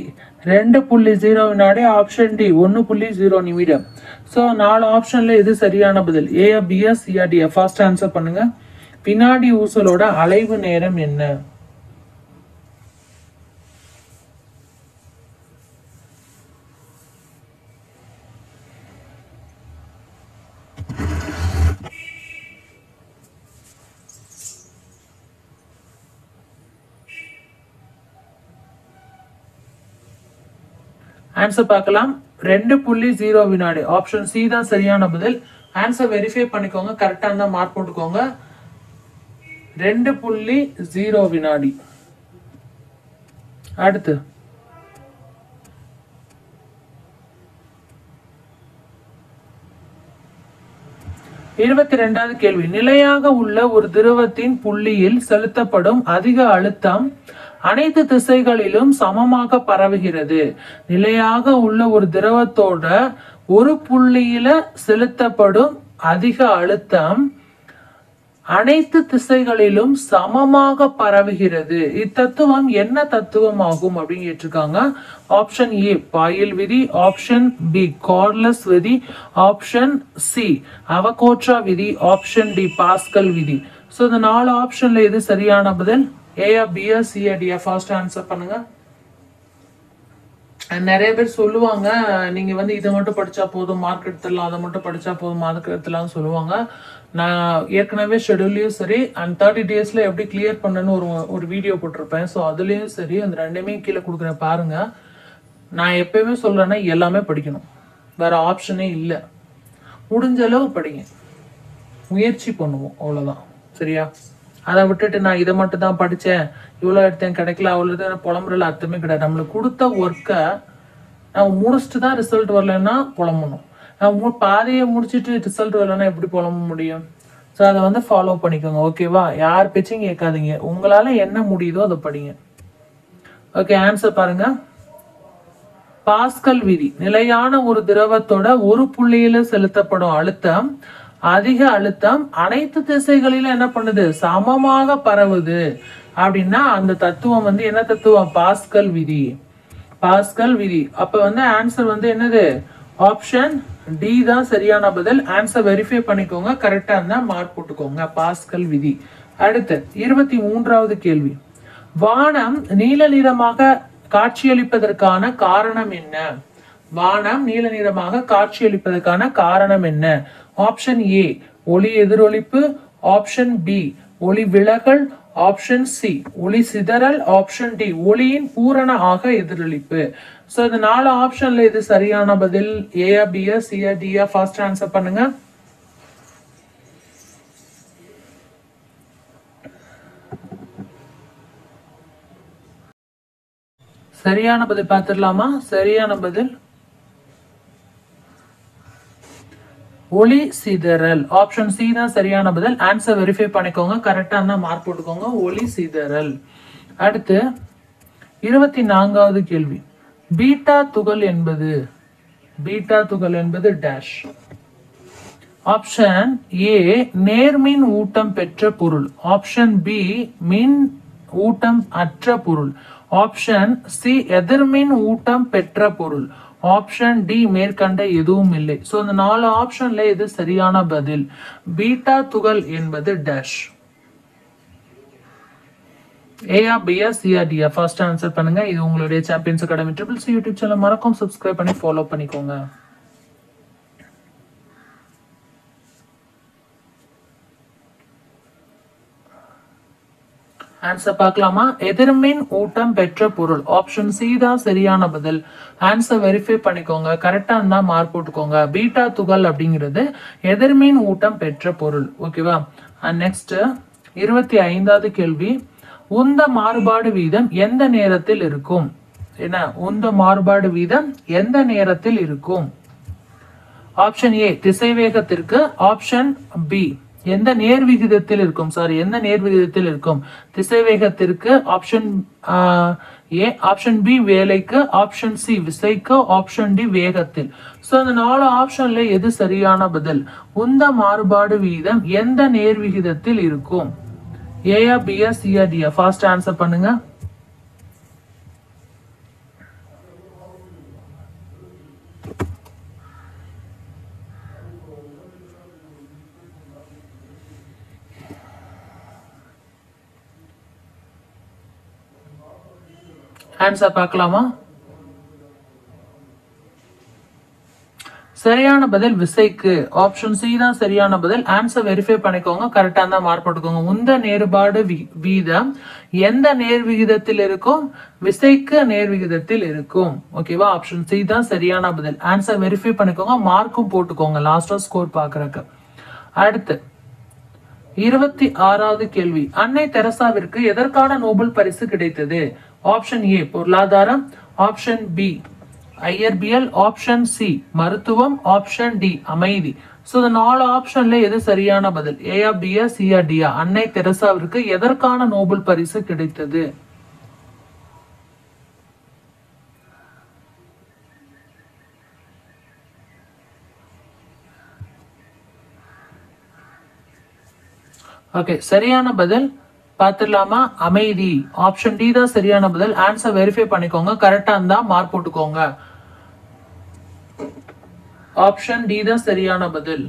2.0 வினாடி, ஆப்ஷன் டி 1.0 நிமிடம். சோ 4 ஆப்ஷன்ல எது சரியான பதில்? A, B, C, D? First answer பண்ணுங்க. வினாடி ஊசலோட அலைவு நேரம் என்ன? ஆன்சர் பார்க்கலாம். 2.0 வினாடி. ஆப்ஷன் சி தான் சரியான பதில். ஆன்சர் வெரிஃபை பண்ணிக்கோங்க, கரெக்டா இருந்தா மார்க் போட்டுக்கோங்க. 2.0 வினாடி. அடுத்து 22வது கேள்வி. நிலையாக உள்ள ஒரு திரவத்தின் புள்ளியில் செலுத்தப்படும் அதிக அழுத்தம் அனைத்து திசைகளிலும் சமமாக பரவுகிறது. நிலையாக உள்ள ஒரு திரவத்தோட ஒரு புள்ளியில செலுத்தப்படும் அதிக அழுத்தம் அனைத்து திசைகளிலும் சமமாக பரவுகிறது. இத்தத்துவம் என்ன தத்துவம் ஆகும் அப்படின்னு கேட்டிருக்காங்க. ஆப்ஷன் ஏ பாயில் விதி, ஆப்ஷன் பி கார்லஸ் விதி, ஆப்ஷன் சி அவகோட்ரா விதி, ஆப்ஷன் டி பாஸ்கல் விதி. சோ இந்த 4 ஆப்ஷன்ல எது சரியான பதில்? ஏயா, பியா, சியா, டியா? ஃபாஸ்ட் ஆன்சர் பண்ணுங்க. நிறைய பேர் சொல்லுவாங்க, நீங்க வந்து இதை மட்டும் படிச்சா போதும் மார்க் எடுத்துடலாம், அதை மட்டும் படிச்சா போதும் மார்க் எடுத்துடலாம் சொல்லுவாங்க. நான் ஏற்கனவே ஷெடியூல்லையும் சரி அண்ட் 30 டேஸ்ல எப்படி கிளியர் பண்ணணும்னு ஒரு வீடியோ போட்டிருப்பேன். ஸோ அதுலேயும் சரி அந்த ரெண்டுமே கீழே கொடுக்குறேன் பாருங்க. நான் எப்பயுமே சொல்றேன்னா எல்லாமே படிக்கணும், வேற ஆப்ஷனே இல்லை. முடிஞ்ச அளவு படிங்க, முயற்சி பண்ணுவோம், அவ்வளோதான். சரியா? அதை விட்டுட்டு நான் இதை மட்டும் தான் படித்தேன், இவ்வளோ எடுத்தேன் கிடைக்கல அவ்வளோ புலம்புறல அர்த்தமே கிடையாது. நம்மளுக்கு கொடுத்த ஒர்க்கை நம்ம முடிச்சுட்டு தான் ரிசல்ட் வரலன்னா புலம்பணும். பாதையை முடிச்சுட்டு ரிசல்ட் வரலன்னா எப்படி புலம்ப முடியும்? ஸோ அதை வந்து ஃபாலோ பண்ணிக்கோங்க, ஓகேவா? யார் பேச்சையும் கேட்காதீங்க, உங்களால் என்ன முடியுதோ அதை படிங்க. ஓகே, ஆன்சர் பாருங்க. பாஸ்கல் விதி. நிலையான ஒரு திரவத்தோட ஒரு புள்ளியில செலுத்தப்படும் அழுத்தம் அதிக அழுத்தம் அனைத்து திசைகளிலும் என்ன பண்ணுது? சமமாக பரவுது. அப்படின்னா அந்த தத்துவம் வந்து என்ன தத்துவம்? பாஸ்கல் விதி. பாஸ்கல் விதி. அப்ப வந்து ஆன்சர் வந்து என்னது? ஆப்ஷன் டி தான் சரியான பதில். ஆன்சர் வெரிஃபை பண்ணிக்கோங்க, கரெக்டா இருந்தா மார்க் போட்டுக்கோங்க. பாஸ்கல் விதி. அடுத்து 23வது கேள்வி. வானம் நீல நிறமாக காட்சியளிப்பதற்கான காரணம் என்ன? வானம் நீல நிறமாக காட்சியளிப்பதற்கான காரணம் என்ன? ஆப்ஷன் ஏ ஒளி எதிரொலிப்பு, ஆப்ஷன் பி ஒளி விலகல், ஆப்ஷன் சி ஒளி சிதறல், ஆப்ஷன் டி ஒளியின் பூரண ஆக எதிரொலிப்பு. சோ இந்த 4 ஆப்ஷன்ல இது சரியான பதில். ஏயா பியா சியா டியா? ஃபாஸ்ட் ஆன்சர் பண்ணுங்க. சரியான பதில் பார்த்துடலாமா? சரியான பதில் ஒளி சிதறல். ஆப்ஷன் சி தான் சரியான பதில். ஆன்சர் வெரிஃபை பண்ணிக்கோங்க. கரெக்டா இருந்தா மார்க் போட்டுக்கோங்க. ஒளி சிதறல். அடுத்து 24வது கேள்வி. பீட்டா துகள் என்பது டேஷ். ஆப்ஷன் ஏ நேர்மின் ஊட்டம் பெற்ற பொருள். ஆப்ஷன் பி மின் ஊட்டம் அற்ற பொருள். ஆப்ஷன் சி எதிர்மின் ஊட்டம் பெற்ற பொருள். ஆப்ஷன் டி மேற்கண்ட எதுவும் இல்லை. சோ இந்த 4 ஆப்ஷன்ல இது சரியான பதில். பீட்டா துகள் என்பது டேஷ். ஏயா பியா சியா டியா? ஃபர்ஸ்ட் ஆன்சர் பண்ணுங்க. இது உங்களுடைய champions academy triple C YouTube channel மறக்காம சப்ஸ்கிரைப் பண்ணி ஃபாலோ பண்ணிக்கோங்க. ஆன்சர் பார்க்கலாமா? எதிர்மின் ஊட்டம் பெற்ற பொருள். ஆப்ஷன் சி தான் சரியான பதில். ஆன்சர் வெரிஃபை பண்ணிக்கோங்க. கரெக்டா இருந்தா மார்க் போட்டுக்கோங்க. பீட்டா துகள் அப்படிங்கிறது எதிர்மின் ஊட்டம் பெற்ற பொருள். ஓகேவா? நெக்ஸ்ட் 25வது கேள்வி. உந்த மாறுபாடு வீதம் எந்த நேரத்தில் இருக்கும்? என்ன உந்த மாறுபாடு வீதம் எந்த நேரத்தில் இருக்கும்? ஆப்ஷன் ஏ திசைவேகத்திற்கு. ஆப்ஷன் பி எந்த நேர்விகிதத்தில் இருக்கும்? எந்த நேர்விகிதத்தில் இருக்கும்? திசைவேகத்திற்கு. Option A. ஆப்ஷன் பி வேலைக்கு. ஆப்ஷன் சி விசைக்கு. ஆப்ஷன் டி வேகத்தில். சோ அந்த 4 ஆப்ஷன்ல எது சரியான பதில்? உந்த மாறுபாடு வீதம் எந்த நேர்விகிதத்தில் இருக்கும்? ஏயா பியா சியா டியா? ஃபாஸ்ட் ஆன்சர் பண்ணுங்க. ஆன்சர் பார்க்கலாமா? சரியான பதில் விசைக்கு. ஆப்ஷன் சி தான் சரியான பதில். ஆன்சர் வெரிஃபை பண்ணிக்கோங்க. கரெக்டா இருந்தா மார்க் போட்டுக்கோங்க. உந்த நேர்பாடு வீதம் எந்த நேர்விகிதத்தில் இருக்கும்? விசைக்கு நேர்விகிதத்தில் இருக்கும். ஓகேவா? ஆப்ஷன் சி தான் சரியான பதில். ஆன்சர் வெரிஃபை பண்ணிக்கோங்க. மார்க்கும் போட்டுக்கோங்க லாஸ்டா ஸ்கோர் பாக்குறதுக்கு. அடுத்து 26வது கேள்வி. அன்னை தெரசாவிற்கு எதற்கான நோபல் பரிசு கிடைத்தது? ஆப்ஷன் ஏ பொருளாதாரம். ஆப்ஷன் பி இயற்பியல். ஆப்ஷன் சி மருத்துவம். ஆப்ஷன் டி அமைதி. சோ இந்த 4 ஆப்ஷன்ல எது சரியான பதில்? ஏயா பியா சியா டியா? அன்னை தெரசாவிற்கு எதற்கான நோபல் பரிசு கிடைத்தது? ஓகே, சரியான பதில் பாத்துடலாமா? அமைதி. ஆப்ஷன் டி தான் சரியான பதில். ஆன்சர் வெரிஃபை பண்ணிக்கோங்க. கரெக்டா இருந்தா மார்க் போட்டுக்கோங்க. ஆப்ஷன் டி தான் சரியான பதில்.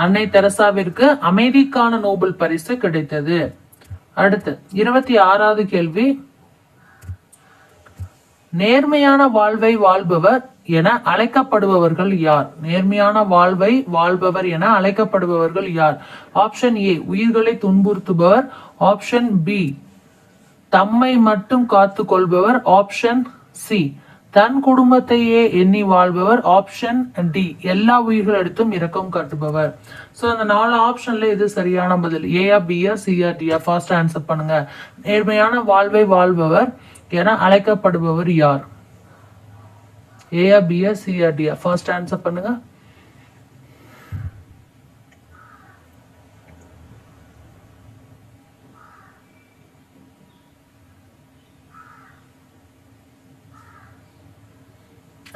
அன்னை தெரசாவிற்கு அமைதிக்கான நோபல் பரிசு கிடைத்தது. அடுத்து 26வது கேள்வி. நேர்மையான வாழ்வை வாழ்பவர் என அழைக்கப்படுபவர்கள் யார்? நேர்மையான வாழ்வை வாழ்பவர் என அழைக்கப்படுபவர்கள் யார்? ஆப்ஷன் ஏ உயிர்களை துன்புறுத்துபவர். ஆப்ஷன் பி தம்மை மட்டும் காத்து கொள்பவர். ஆப்ஷன் சி தன் குடும்பத்தையே எண்ணி வாழ்பவர். ஆப்ஷன் டி எல்லா உயிர்களிடத்தும் இரக்கம் காட்டுபவர். சோ இந்த 4 ஆப்ஷன்ல இது சரியான பதில். ஏயா பியா சியா டியா? ஃபாஸ்ட் ஆன்சர் பண்ணுங்க. நேர்மையான வாழ்வை வாழ்பவர் என அழைக்கப்படுபவர் யார்? ஏயா பியா சியா டியா? ஃபர்ஸ்ட் ஆன்சர் பண்ணுங்க.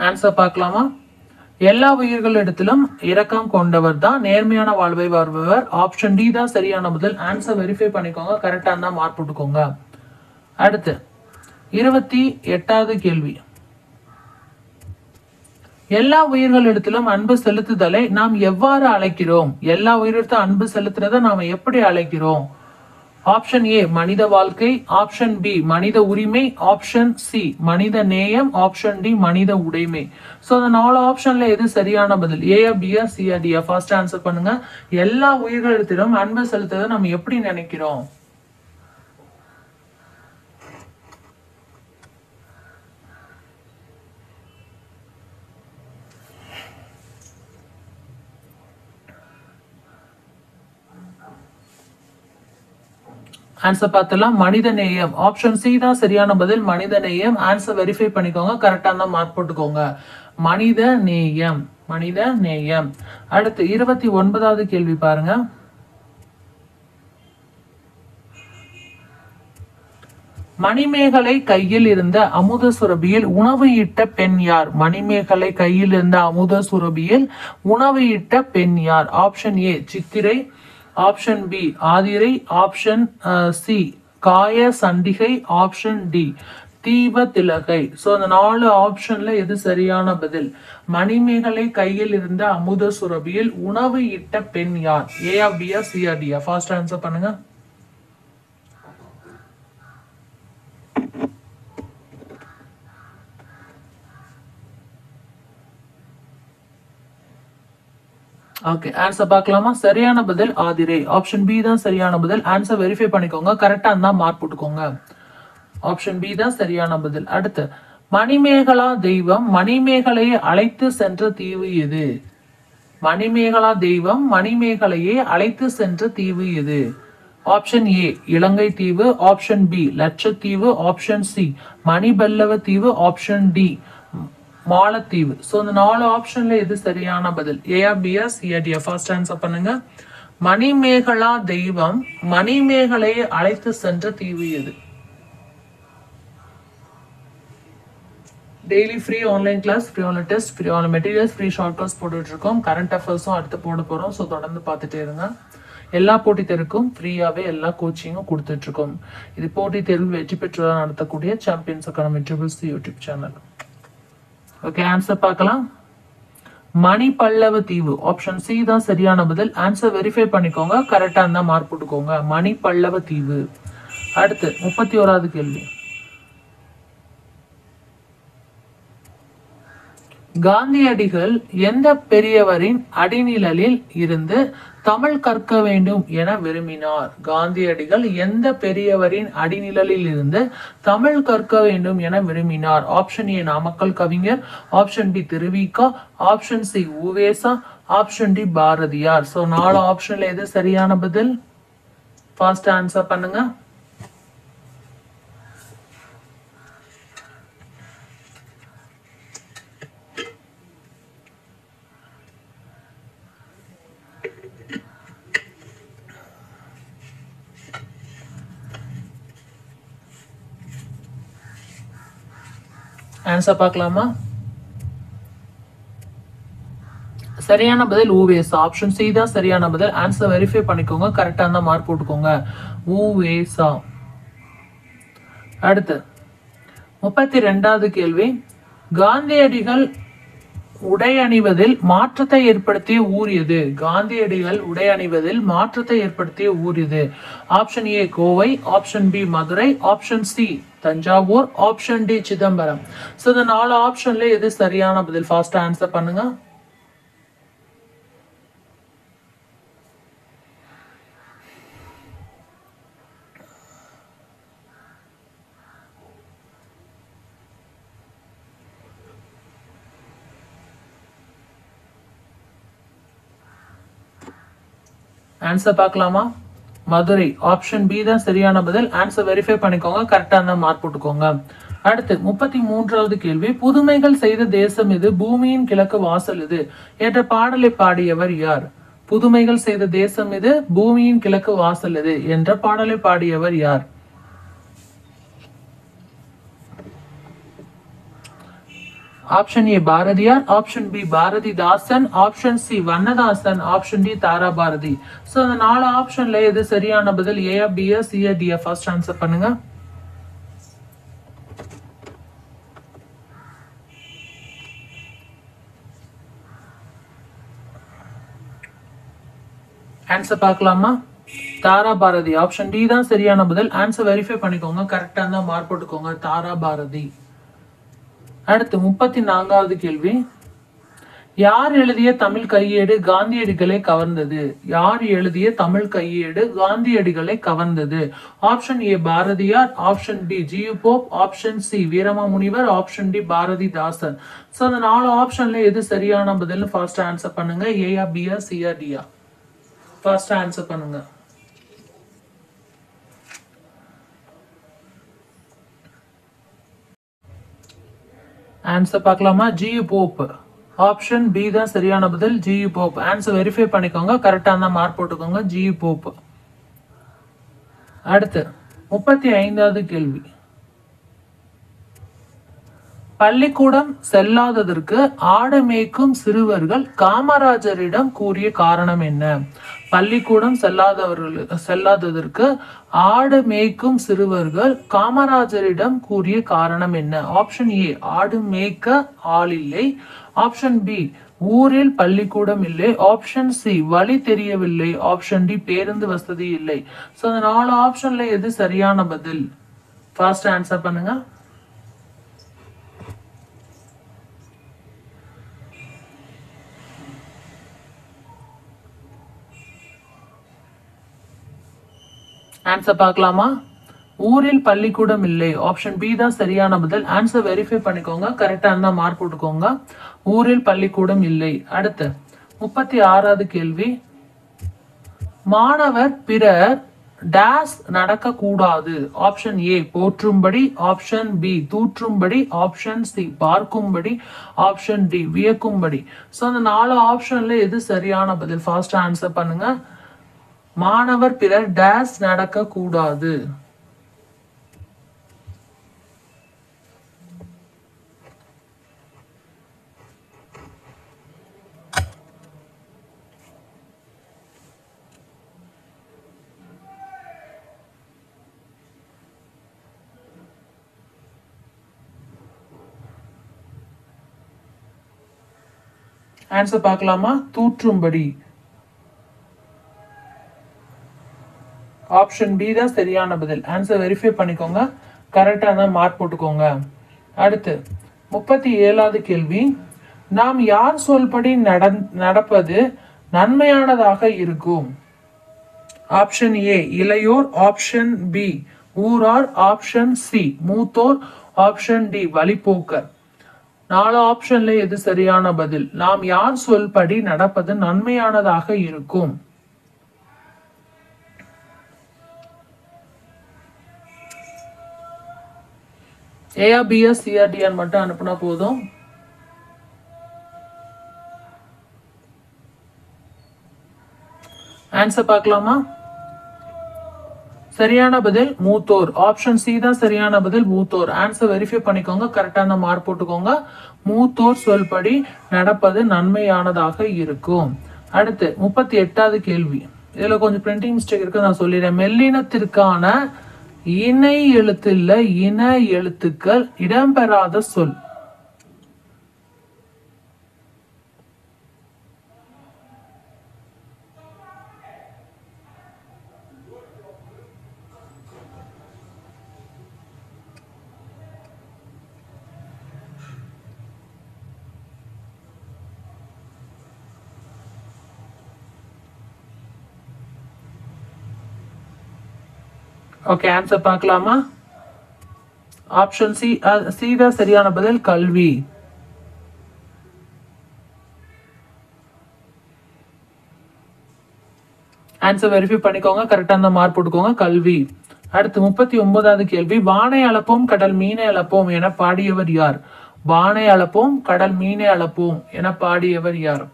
ஆன்சர் பார்க்கலாமா? எல்லா உயிர்களிடத்திலும் இரக்கம் கொண்டவர் தான் நேர்மையான வாழ்வை வாழ்பவர். ஆப்ஷன் டி தான் சரியான பதில். ஆன்சர் வெரிஃபை பண்ணிக்கோங்க. கரெக்டா இருந்தா மார்க் போட்டுக்கோங்க. அடுத்து 28வது கேள்வி. எல்லா உயிர்களிடத்திலும் அன்பு செலுத்துதலை நாம் எவ்வாறு அழைக்கிறோம்? எல்லா உயிரிடத்திலும் அன்பு செலுத்துறதை நாம எப்படி அழைக்கிறோம்? ஆப்ஷன் ஏ மனித வாழ்க்கை. ஆப்ஷன் பி மனித உரிமை. ஆப்ஷன் சி மனித நேயம். ஆப்ஷன் டி மனித உடைமை. சோ அந்த 4 ஆப்ஷன்ல எது சரியான பதில்? ஏயா பியா சியா டியா? ஃபர்ஸ்ட் ஆன்சர் பண்ணுங்க. எல்லா உயிர்களிடத்திலும் அன்பு செலுத்துறதை நம்ம எப்படி நினைக்கிறோம்? ஆன்சர் பார்த்தலாம். மனித நேயம். ஆப்ஷன் சி தான் சரியான பதில். மனித நேயம். ஆன்சர் வெரிஃபை பண்ணிக்கோங்க. கரெக்டா தான் மார்க் போட்டுக்கோங்க. மனித நேயம். மனித நேயம். அடுத்து 29வது கேள்வி பாருங்க. மணிமேகலை கையில் இருந்த அமுத சுரபியில் உணவு இட்ட பெண் யார்? மணிமேகலை கையில் இருந்த அமுத சுரபியில் உணவு இட்ட பெண் யார்? Option A Chithirai, option B Aathirai, option C Kaya Chandigai, option D தீப திலகை. சோ அந்த 4 ஆப்ஷன்ல எது சரியான பதில்? மணிமேகலை கையில் இருந்த அமுத சுரபியில் உணவு இட்ட பெண் யார்? ஏ பியா சி டியா? ஃபாஸ்ட் ஆன்சர் பண்ணுங்க. ஓகே, ஆன்சர் பார்க்கலாமா? சரியான பதில் ஆதிரை. ஆப்ஷன் பி தான் சரியான பதில். ஆன்சர் வெரிஃபை பண்ணிக்கோங்க. கரெக்டா இருந்தா மார்க் போட்டுக்கோங்க. ஆப்ஷன் பி தான் சரியான பதில். அடுத்து மணிமேகலா தெய்வம் மணிமேகலையை அழைத்து சென்ற தீவு எது? மணிமேகலா தெய்வம் மணிமேகலையை அழைத்து சென்ற தீவு எது? ஆப்ஷன் ஏ இலங்கை தீவு, ஆப்ஷன் பி லட்சத்தீவு, ஆப்ஷன் சி மணிபல்லவ தீவு, ஆப்ஷன் டி மாலத்தீவு. சோ இந்த 4 ஆப்ஷன்ல எது சரியான பதில்? ஏஆ பியா சிஆ டியா? ஃபர்ஸ்ட் ஆன்சர் பண்ணுங்க. மணிமேகலா தெய்வம் மணிமேகலையை அழைத்து சென்ற தீவு எது? Daily free online class, free online test, free online materials, free short course போட்டுட்டு இருக்கோம். கரண்ட் அஃபேர்ஸும் அடுத்து போட போறோம். ஸோ தொடர்ந்து பார்த்துட்டே இருங்க. எல்லா போட்டித் தேர்வுக்கும் ஃப்ரீயாவே எல்லா கோச்சிங்கும் கொடுத்துட்டு இருக்கோம். இது போட்டித் தேர்வில் வெற்றி பெற்றதாக நடத்தக்கூடிய champions academy triples YouTube channel. Okay, answer பார்க்கலாம். மணி பல்லவ தீவு. ஆப்ஷன் சி தான் சரியான பதில். ஆன்சர் வெரிஃபை பண்ணிக்கோங்க. கரெக்டா இருந்தா மார்க் போட்டுக்கோங்க. மணி பல்லவ தீவு. அடுத்து 31வது கேள்வி. காந்தியடிகள் எந்த பெரியவரின் அடிநிழலில் இருந்து தமிழ் கற்க வேண்டும் என விரும்பினார்? காந்தியடிகள் எந்த பெரியவரின் அடிநிழலில் இருந்து தமிழ் கற்க வேண்டும் என விரும்பினார்? ஆப்ஷன் ஏ நாமக்கல் கவிஞர், option B Thiruvika, option C Uvesa, option D Bharathiyar. So 4 ஆப்ஷன்ல எது சரியான பதில்? ஃபாஸ்ட் ஆன்சர் பண்ணுங்க. ஆன்சர் பார்க்கலாமா? சரியான பதில் உவேசா. ஆப்ஷன் சி தான் சரியான பதில். ஆன்சர் வெரிஃபை பண்ணிக்கோங்க. கரெக்டா இருந்தா மார்க் போட்டுக்கோங்க. உவேசா. அடுத்து 32வது கேள்வி. காந்தியடிகள் உடை அணிவதில் மாற்றத்தை ஏற்படுத்திய ஊர் எது? காந்தியடிகள் உடை அணிவதில் மாற்றத்தை ஏற்படுத்திய ஊர் எது? Option A Kovai, option B Madurai, option C Thanjavur, option D Chidambaram. So இந்த 4 ஆப்ஷன்ல எது சரியான பதில்? ஃபாஸ்ட் ஆன்சர் பண்ணுங்க. ஆன்சர் பார்க்கலாமா? மதுரை. ஆப்ஷன் பி தான் சரியான பதில். ஆன்சர் வெரிஃபை பண்ணிக்கோங்க. கரெக்டா இருந்தா மார்க் போட்டுக்கோங்க. அடுத்து 33வது கேள்வி. புதுமைகள் செய்த தேசம் எது? பூமியின் கிழக்கு வாசல் எது என்ற பாடலை பாடியவர் யார்? புதுமைகள் செய்த தேசம் எது? பூமியின் கிழக்கு வாசல் எது என்ற பாடலை பாடியவர் யார்? Option A Bharathiyar, option B Bharathidasan, option C Vannadasan, option D Thara Bharathi. So அந்த 4 ஆப்ஷன்ல எது சரியான பதில்? A B C D? First answer பண்ணுங்க. ஆன்சர் பார்க்கலாமா? தாரா பாரதி. ஆப்ஷன் டி தான் சரியான பதில். ஆன்சர் வெரிஃபை பண்ணிக்கோங்க. கரெக்டா இருந்தா மார்க் போட்டுக்கோங்க. தாரா பாரதி. அடுத்து 34வது கேள்வி. யார் எழுதிய தமிழ் கையேடு காந்தியடிகளை கவர்ந்தது? யார் எழுதிய தமிழ் கையேடு காந்தியடிகளை கவர்ந்தது? Option A Bharathiyar, option B G U Pope, option C Veeramamunivar, option D Bharathidasan. So அந்த 4 ஆப்ஷன்ல எது சரியான பதில்? ஃபர்ஸ்ட் ஆன்சர் பண்ணுங்க. ஏயா பியா சியா டியா? ஃபர்ஸ்ட் ஆன்சர் பண்ணுங்க. ஆன்சர் பார்க்கலாமா? G Pope. ஆப்ஷன் பி தான் சரியான பதில், ஜி போப். ஆன்சர் வெரிஃபை பண்ணிக்கோங்க, கரெக்டா இருந்தா மார்க் போட்டுக்கோங்க. G Pope. அடுத்து 35வது கேள்வி. பள்ளிக்கூடம் செல்லாததற்கு ஆடு மேய்க்கும் சிறுவர்கள் காமராஜரிடம் கூறிய காரணம் என்ன? பள்ளிக்கூடம் செல்லாததற்கு ஆடு மேய்க்கும் சிறுவர்கள் காமராஜரிடம் கூறிய காரணம் என்ன? ஆப்ஷன் ஏ, ஆடு மேய்க்க ஆள் இல்லை. ஆப்ஷன் பி, ஊரில் பள்ளிக்கூடம் இல்லை. ஆப்ஷன் சி, வழி தெரியவில்லை. ஆப்ஷன் டி, பேருந்து வசதி இல்லை. சோ அந்த 4 ஆப்ஷன்ல எது சரியான பதில்? ஃபர்ஸ்ட் ஆன்சர் பண்ணுங்க. ஆன்சர் பார்க்கலாமா? ஊரில் பள்ளிக்கூடம் இல்லை. ஆப்ஷன் பி தான் சரியான பதில். ஆன்சர் வெரிஃபை பண்ணிக்கோங்க, கரெக்டா இருந்தா மார்க் போட்டுக்கோங்க. ஊரில் பள்ளிக்கூடம் இல்லை. அடுத்து 36வது கேள்வி. மாணவர் பிறர் டேஸ் நடக்க கூடாது. ஆப்ஷன் ஏ, போற்றும்படி. ஆப்ஷன் பி, தூற்றும்படி. ஆப்ஷன் சி, பார்க்கும்படி. ஆப்ஷன் டி, வியக்கும்படி. சோ அந்த 4 ஆப்ஷன்ல எது சரியான பதில்? ஃபாஸ்ட் ஆன்சர் பண்ணுங்க. மாணவர் பிறர் டேஸ் நடக்க கூடாது. ஆன்சர் பார்க்கலாமா? தூற்றும்படி. ஆப்ஷன் பி தான் சரியான பதில். ஆன்சர் வெரிஃபை பண்ணிக்கோங்க, கரெக்டா தான் மார்க் போட்டுக்கோங்க. அடுத்து 37வது கேள்வி. நாம் யார் சொல்படி நடப்பது நன்மையானதாக இருக்கும்? ஆப்ஷன் ஏ, இளையோர். ஆப்ஷன் பி, ஊரார். ஆப்ஷன் சி, மூத்தோர். ஆப்ஷன் டி, வழிபோக்கர். 4 ஆப்ஷன்ல எது சரியான பதில்? நாம் யார் சொல்படி நடப்பது நன்மையானதாக இருக்கும்? ஏஆ, பிஆ, சிஆர்டிஆர் மட்டும் அனுப்புனா போதும். ஆன்சர் பார்க்கலாமா? சரியான பதில் மூத்தோர். ஆப்ஷன் சி தான் சரியான பதில், மூத்தோர். ஆன்சர் வெரிஃபை பண்ணிக்கோங்க, கரெக்டான மார்க் போட்டுக்கோங்க. மூத்தோர் சொல்படி நடப்பது நன்மையானதாக இருக்கும். அடுத்து 38வது கேள்வி. இதுல கொஞ்சம் பிரிண்டிங் மிஸ்டேக் இருக்கு, நான் சொல்லிடுறேன். மெல்லினத்திற்கான இணை எழுத்து இல்ல, இன எழுத்துக்கள் இடம்பெறாத சொல். ஓகே, ஆன்சர் பார்க்கலாமா? ஆப்ஷன் சி, சி தான் சரியான பதில், கல்வி. ஆன்சர் வெரிஃபை பண்ணிக்கோங்க, கரெக்டா இருந்தா மார்க் போட்டுக்கோங்க, கல்வி. அடுத்து 39வது கேள்வி. வானை அளப்போம் கடல் மீனை அளப்போம் என பாடியவர் யார்? வானை அளப்போம் கடல் மீனை அளப்போம் என பாடியவர் யார்?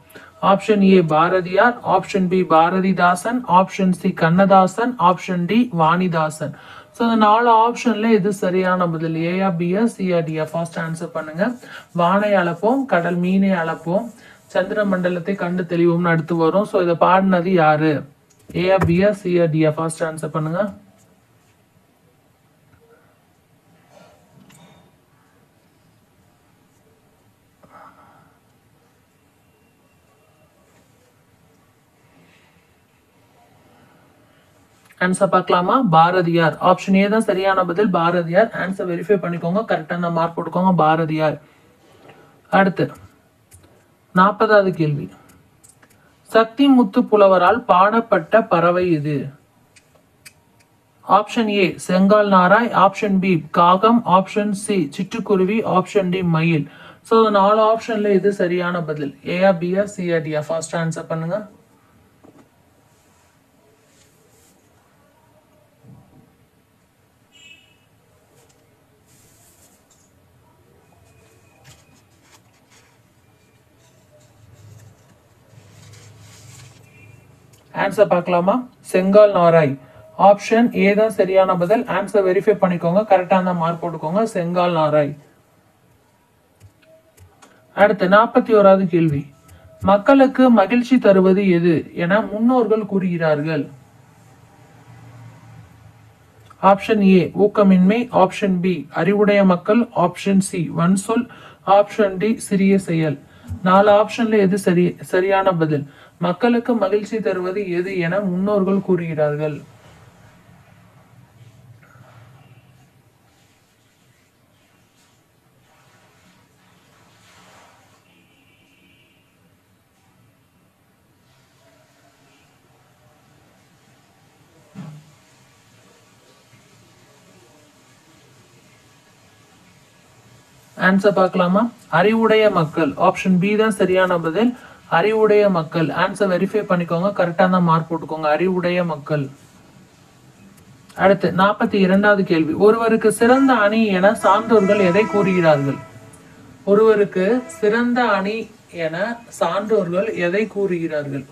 Option A, Bharathiyar. Option B, Bharathidasan. Option C, Kannadasan. Option D, Vanidasan. So அந்த 4 ஆப்ஷன்ல எது சரியான பதில்? ஏஆ, பிஆ, சிஆ, டிஆ? ஃபாஸ்ட் ஆன்சர் பண்ணுங்க. வானை அளப்போம் கடல் மீனை அளப்போம் சந்திர மண்டலத்தை கண்டு தெளிவோம்னு அடுத்து வரும். ஸோ இதை பாடினது யாரு? ஏஆ, பிஆ, சிஆ, டிஆ? ஃபாஸ்ட் ஆன்சர் பண்ணுங்க. ஆன்சர் பார்க்கலாமா? பாரதியார். ஆப்ஷன் ஏ தான் சரியான பதில், பாரதியார். ஆன்சர் வெரிஃபை பண்ணிக்கோங்க, கரெக்டான மார்க் போட்டுக்கோங்க, பாரதியார். அடுத்து 40வது கேள்வி. சக்தி முத்து புலவரால் பாடப்பட்ட பறவை இது? ஆப்ஷன் ஏ, செங்கால் நாராய். ஆப்ஷன் பி, காகம். ஆப்ஷன் சி, சிட்டுக்குருவி. ஆப்ஷன் டி, மயில். ஸோ 4 ஆப்ஷன்ல இது சரியான பதில்? ஏஆ, பிஆ, சிஆ, டிஆ? ஃபர்ஸ்ட் ஆன்சர் பண்ணுங்க. ஆன்சர் பார்க்கலாமா? செங்கால் நாராய். ஆப்ஷன் ஏ தான் சரியான பதில். ஆன்சர் வெரிஃபை பண்ணிக்கோங்க, கரெக்டா இருந்தா மார்க் போட்டுக்கோங்க. செங்கால் நாராய். அடுத்து 41வது கேள்வி. மக்களுக்கு மகிழ்ச்சி தருவது எது என முன்னோர்கள் கூறுகிறார்கள்? ஆப்ஷன் ஏ ஊக்கமின்மை, ஆப்ஷன் பி அறிவுடைய மக்கள், ஆப்ஷன் சி வன்சொல், ஆப்ஷன் டி சிறிய செயல். 4 ஆப்ஷன்ல எது சரியான பதில்? மக்களுக்கு மகிழ்ச்சி தருவது எது என முன்னோர்கள் கூறுகிறார்கள்? ஆன்சர் பார்க்கலாமா? அறிவுடைய மக்கள். ஆப்ஷன் பி தான் சரியான பதில். அறிவுடைய மக்கள். ஆன்சர் வெரிஃபை பண்ணிக்கோங்க, கரெக்டா தான் மார்க் போட்டுக்கோங்க. அறிவுடைய மக்கள். அடுத்து 42வது கேள்வி. ஒருவருக்கு சிறந்த அணி என சான்றோர்கள் எதை கூறுகிறார்கள்? ஒருவருக்கு சிறந்த அணி என சான்றோர்கள் எதை கூறுகிறார்கள்?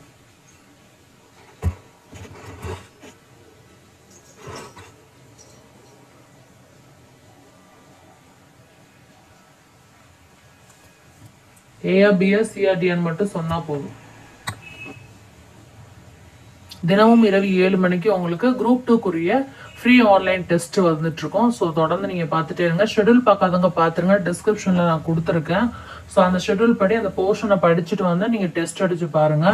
ஏஆ பிஆ சிஆர்டிஎன் மட்டும் சொன்னா போதும். தினமும் இரவு 7 மணிக்கு உங்களுக்கு குரூப் 2க்குரிய ஃப்ரீ ஆன்லைன் டெஸ்ட் வந்துட்டு இருக்கோம். ஸோ தொடர்ந்து நீங்க பார்த்துட்டே இருங்க. ஷெட்யூல் பார்க்காதவங்க பார்த்துருங்க, டிஸ்கிரிப்ஷன்ல நான் கொடுத்துருக்கேன். ஸோ அந்த ஷெட்யூல் படி அந்த போர்ஷனை படிச்சுட்டு வந்து நீங்க டெஸ்ட் அடிச்சு பாருங்க.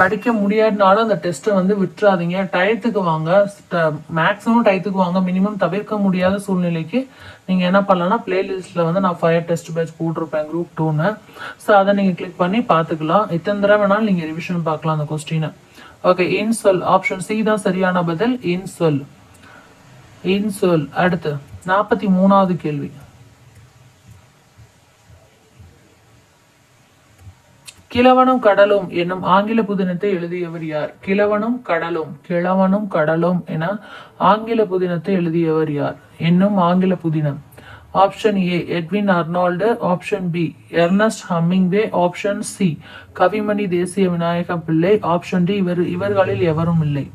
படிக்க முடியாதனாலும் அந்த டெஸ்ட்டை வந்து விட்டுறாதீங்க. டயத்துக்கு வாங்க, மேக்ஸிமம் டயத்துக்கு வாங்க. மினிமம் தவிர்க்க முடியாத சூழ்நிலைக்கு நீங்க என்ன பண்ணலாம்னா பிளேலிஸ்ட்ல வந்து நான் 5 டெஸ்ட் பேட்ச் போட்டிருப்பேன் குரூப் 2ன்னு. ஸோ அதை நீங்க கிளிக் பண்ணி பார்த்துக்கலாம். எத்தனை தடவை வேணாலும் நீங்க ரிவிஷன் பார்க்கலாம் அந்த கொஸ்டினை. ஓகே, இன்சொல். ஆப்ஷன் சி தான் சரியான பதில். இன்சொல். இன்சொல். அடுத்து 43வது கேள்வி. கிழவனும் கடலும் என்னும் ஆங்கில புதினத்தை எழுதியவர் யார்? கிழவனும் கடலும். கிழவனும் கடலும் என ஆங்கில புதினத்தை எழுதியவர் யார்? என்னும் ஆங்கில புதினம். Option A Edwin Arnold, option B Ernest Hemingway, option C Kavimani Desiya Vinayagam பிள்ளை, ஆப்ஷன் டி இவர்களில் எவரும் இல்லை.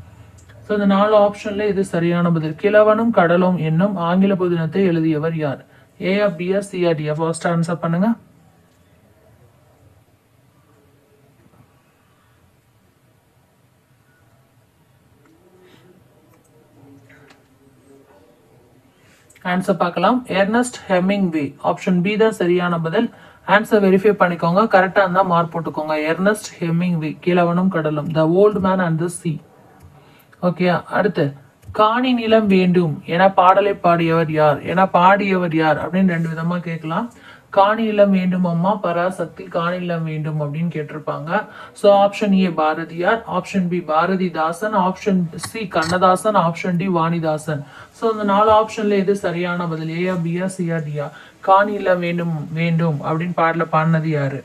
ஸோ இந்த 4 ஆப்ஷன்ல இது சரியான பதில். கிழவனும் கடலும் என்னும் ஆங்கில புதினத்தை எழுதியவர் யார்? ஏஆ பிஆ சிஆர்டிஆ? ஃபர்ஸ்ட் ஆன்சர் பண்ணுங்க. ஆன்சர் பார்க்கலாம். Ernst Hemingway. ஆப்ஷன் பி தான் சரியான பதில். ஆன்சர் வெரிஃபை பண்ணிக்கோங்க, கரெக்டா இருந்தா மார்க் போட்டுக்கோங்க. Ernst Hemingway. கிழவனும் கடலும், the old man and the sea. Okay, அடுத்து காணி நிலம் வேண்டும் என பாடலை பாடியவர் யார்? அப்படின்னு 2 விதமா கேட்கலாம். காணி நிலம் வேண்டும் அம்மா பராசக்தி, காணி நிலம் வேண்டும் அப்படின்னு கேட்டிருப்பாங்க. So option A Bharathiyar, option B Bharathidasan, option C Kannadasan, option D Vanidasan. So இந்த 4 ஆப்ஷன்ல எது சரியான பதில்? ஏஆ பிஆ சிஆர்டிஆ? காணி நிலம் வேண்டும் வேண்டும் அப்படின்னு பாடல பாடினது யாரு?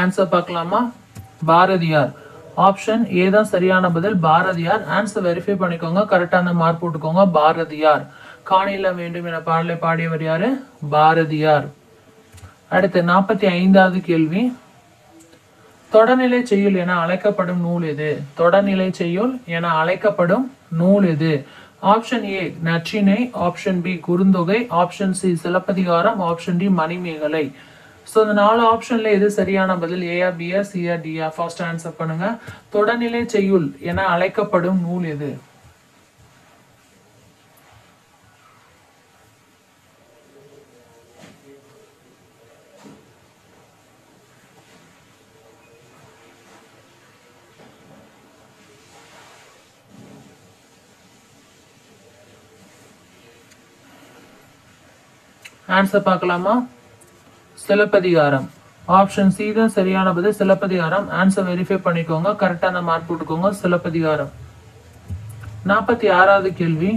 ஆன்சர் பார்க்கலாமா? பாரதியார். ஆப்ஷன் ஏ தான் சரியான பதில். பாரதியார். ஆன்சர் வெரிஃபை பண்ணிக்கோங்க, கரெக்டா அந்த மார்க் போட்டுக்கோங்க. பாரதியார். காணில வேண்டும் என பாடலை பாடியவர் யாரு? பாரதியார். அடுத்து 45வது கேள்வி. தொடர்நிலை செய்யுள் என அழைக்கப்படும் நூல் எது? தொடர்நிலை செய்யுள் என அழைக்கப்படும் நூல் எது? Option A Natrinai, option B Kurunthogai, option C Silappathikaram, option D Manimekalai. So இந்த 4 ஆப்ஷன்ல எது சரியான பதில்? ஏஆ பிஆ சிஆ டிஆ? ஃபர்ஸ்ட் ஆன்சர் பண்ணுங்க. தொடர்நிலை செய்யுள் என அழைக்கப்படும் நூல் எது? ஆன்சர் பார்க்கலாமா? சிலப்பதிகாரம். ஆப்ஷன் சி தான் சரியான பதில். சிலப்பதிகாரம். ஆன்சர் வெரிஃபை பண்ணிக்கோங்க, கரெக்டா அந்த மார்க் போட்டுக்கோங்க. சிலப்பதிகாரம். 46வது கேள்வி.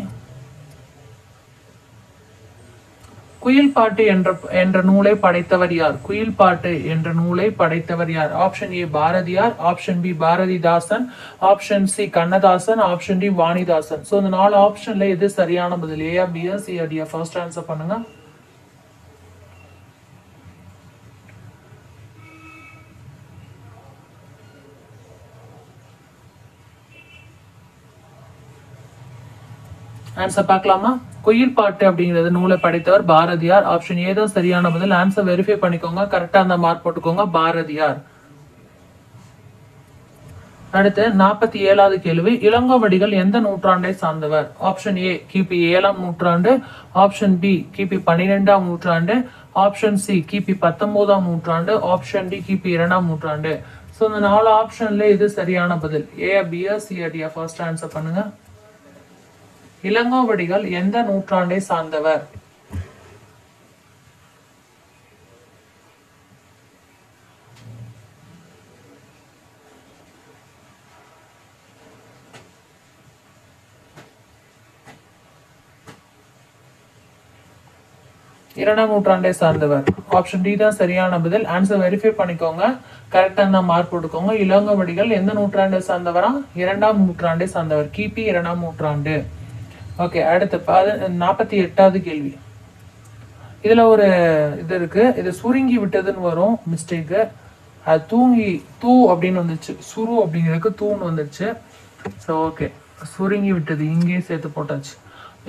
குயில் பாட்டு என்ற நூலை படைத்தவர் யார்? குயில் பாட்டு என்ற நூலை படைத்தவர் யார்? Option A Bharathiyar, option B Bharathidasan, option C Kannadasan, option D Vanidasan. So இந்த 4 ஆப்ஷன்ல எது சரியான பதில்? ஏஆ, பிஆ, சிஆ, டிஆ? ஃபர்ஸ்ட் ஆன்சர் பண்ணுங்க. ஆன்சர் பார்க்கலாமா? குயில் பாட்டு அப்படிங்கிறது நூலை படைத்தவர் பாரதியார். ஆப்ஷன் ஏ தான் சரியான பதில். ஆன்சர் வெரிஃபை பண்ணிக்கோங்க. கரெக்டா அந்த மார்க் போட்டுக்கோங்க. பாரதியார். அடுத்து 47வது கேள்வி. இளங்கோவடிகள் எந்த நூற்றாண்டை சார்ந்தவர்? ஆப்ஷன் ஏ கிபி 7ஆம் நூற்றாண்டு, ஆப்ஷன் பி கிபி 12ஆம் நூற்றாண்டு, ஆப்ஷன் சி கிபி 19ஆம் நூற்றாண்டு, ஆப்ஷன் டி கிபி 2ஆம் நூற்றாண்டு. ஸோ இந்த 4 ஆப்ஷன்ல இது சரியான பதில். ஏ, பிஆ, சிஆ, டிஆ? ஃபர்ஸ்ட் ஆன்சர் பண்ணுங்க. இளங்கோவடிகள் எந்த நூற்றாண்டை சார்ந்தவர்? இரண்டாம் நூற்றாண்டை சார்ந்தவர். ஆப்ஷன் டி தான் சரியான பதில். ஆன்சர் வெரிஃபை பண்ணிக்கோங்க. கரெக்டா தான் மார்க் போட்டுக்கோங்க. இளங்கோவடிகள் எந்த நூற்றாண்டை சார்ந்தவரா? 2ஆம் நூற்றாண்டை சார்ந்தவர். கிபி 2ஆம் நூற்றாண்டு. ஓகே, அடுத்து 48வது கேள்வி. இதுல ஒரு இது இருக்கு. இது சுருங்கி விட்டதுன்னு வரும் மிஸ்டேக்கு. அது தூ அப்படின்னு வந்துச்சு. சுரு அப்படிங்கிறதுக்கு தூன்னு வந்துச்சு. ஸோ ஓகே, சுருங்கி விட்டது இங்கே சேர்த்து போட்டாச்சு.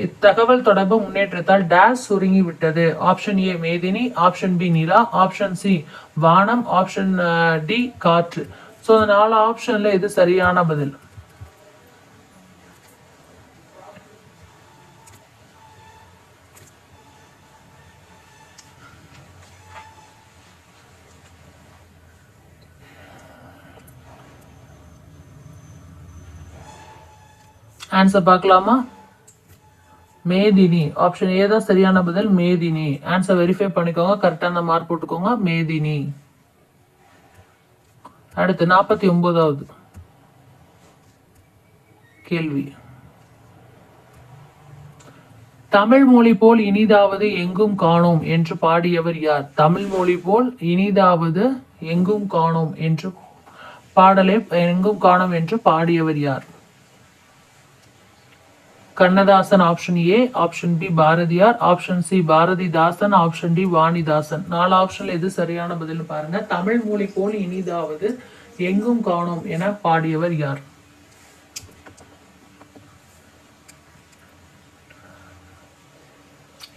இத்தகவல் தொடர்பு முன்னேற்றத்தால் டேஷ் சுருங்கி விட்டது. ஆப்ஷன் ஏ மேதினி, ஆப்ஷன் பி நிலா, ஆப்ஷன் சி வானம், ஆப்ஷன் டி காற்று. ஸோ இந்த 4 ஆப்ஷன்ல இது சரியான பதில். ஆன்சர் பார்க்கலாமா? மேதினி. ஆப்ஷன் ஏ தான் சரியான பதில். மேதினி. ஆன்சர் வெரிஃபை பண்ணிக்கோங்க. கரெக்டான மார்க் போட்டுக்கோங்க. மேதினி. அடுத்து 49வது கேள்வி. தமிழ் மொழி போல் இனிதாவது எங்கும் காணோம் என்று பாடியவர் யார்? தமிழ் மொழி போல் இனிதாவது எங்கும் காணோம் என்று பாடலை எங்கும் காணோம் என்று பாடியவர் யார்? Kannadasan option A, option B Bharathiyar, option C Bharathidasan, option D Vanidasan. 4 ஆப்ஷன்ல எது சரியான பதில் பாருங்க. தமிழ் மொழி போல் இனிதாவது எங்கும் காணோம் என பாடியவர் யார்?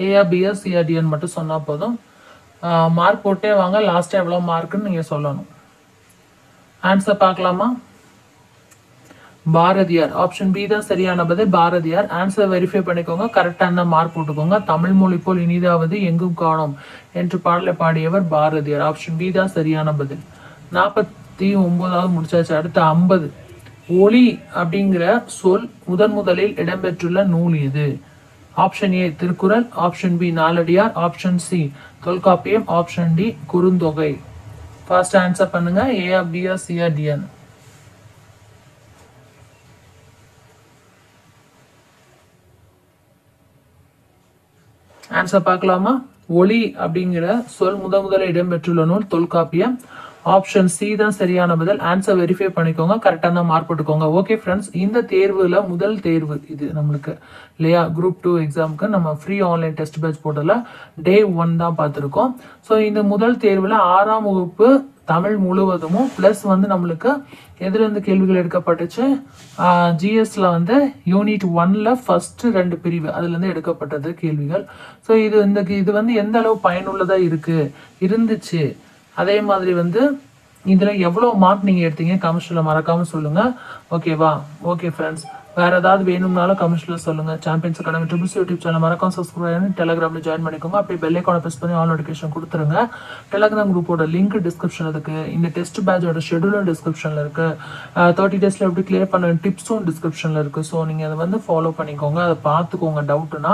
ஏஆ, பிஆ, சிஆ, டின்னு மட்டும் சொன்னா போதும். மார்க் போட்டே வாங்க. லாஸ்டா எவ்வளவு மார்க்குன்னு நீங்க சொல்லணும். ஆன்சர் பார்க்கலாமா? பாரதியார். ஆப்ஷன் பி தான் சரியான பதில். பாரதியார். ஆன்சர் வெரிஃபை பண்ணிக்கோங்க. கரெக்டான மார்க் போட்டுக்கோங்க. தமிழ் மொழி போல் இனிதாவது எங்கும் காணோம் என்று பாடலை பாடியவர் பாரதியார். ஆப்ஷன் பி தான் சரியான பதில். 49வது முடிச்சாச்சு. அடுத்து 50. ஒளி அப்படிங்கிற சொல் முதலில் இடம்பெற்றுள்ள நூல் எது? Option A Thirukkural, option B Naladiyar, option C Tholkappiyam, option D Kurunthogai. First answer பண்ணுங்க. ஏஆ, பிஆ, சிஆ, டிஆ? ஆன்சர் பார்க்கலாமா? ஒளி அப்படிங்கிற சொல் முதல்ல இடம்பெற்றுள்ள நூல் தொல்காப்பியம். ஆப்ஷன் சி தான் சரியான பதில். ஆன்சர் வெரிஃபை பண்ணிக்கோங்க. கரெக்டாக தான் மார்க் போட்டுக்கோங்க. ஓகே ஃப்ரெண்ட்ஸ், இந்த தேர்வுல முதல் தேர்வு இது நம்மளுக்கு இல்லையா? குரூப் 2 எக்ஸாமுக்கு நம்ம ஃப்ரீ ஆன்லைன் டெஸ்ட் பேட்ச் போட்டல டே 1 தான் பார்த்துருக்கோம். ஸோ இந்த முதல் தேர்வுல 6ஆம் வகுப்பு தமிழ் முழுவதும் பிளஸ் நம்மளுக்கு எதுல இருந்து கேள்விகள் எடுக்கப்பட்டுச்சு? ஜிஎஸ்ல யூனிட் 1ல ஃபர்ஸ்ட் 2 பிரிவு அதுல இருந்து எடுக்கப்பட்டது கேள்விகள். ஸோ இது எந்த அளவு பயனுள்ளதா இருந்துச்சு. அதே மாதிரி இதுல எவ்வளவு மார்க் நீங்க எடுத்தீங்க கமெண்ட்ஸ்ல மறக்காம சொல்லுங்க. ஓகேவா? ஓகே ஃப்ரெண்ட்ஸ், வேற ஏதாவது வேணும்னாலும் கமெண்ட்ஸ்ல சொல்லுங்க. Champions academy triples YouTube channel மறக்காம சப்ஸ்கிரைப் பண்ணி டெலிகிராம்ல ஜாயின் பண்ணிக்கோங்க. அப்படியே பெல் ஐகானை பிரஸ் பண்ணி ஆல் நோட்டிஃபிகேஷன் கொடுத்துருங்க. டெலிகிராம் குரூப்போட லிங்க் டிஸ்கிரிப்ஷன்ல இருக்கு. இந்த டெஸ்ட் பேட்சோட ஷெட்யூலும் டிஸ்கிரிப்ஷன்ல இருக்கு. 30 டேஸ்ல எப்படி கிளியர் பண்ண டிப்ஸும் டிஸ்கிரிப்ஷன்ல இருக்கு. ஸோ நீங்க அதை ஃபாலோ பண்ணிக்கோங்க. அதை பார்த்துக்கோங்க. டவுட்னா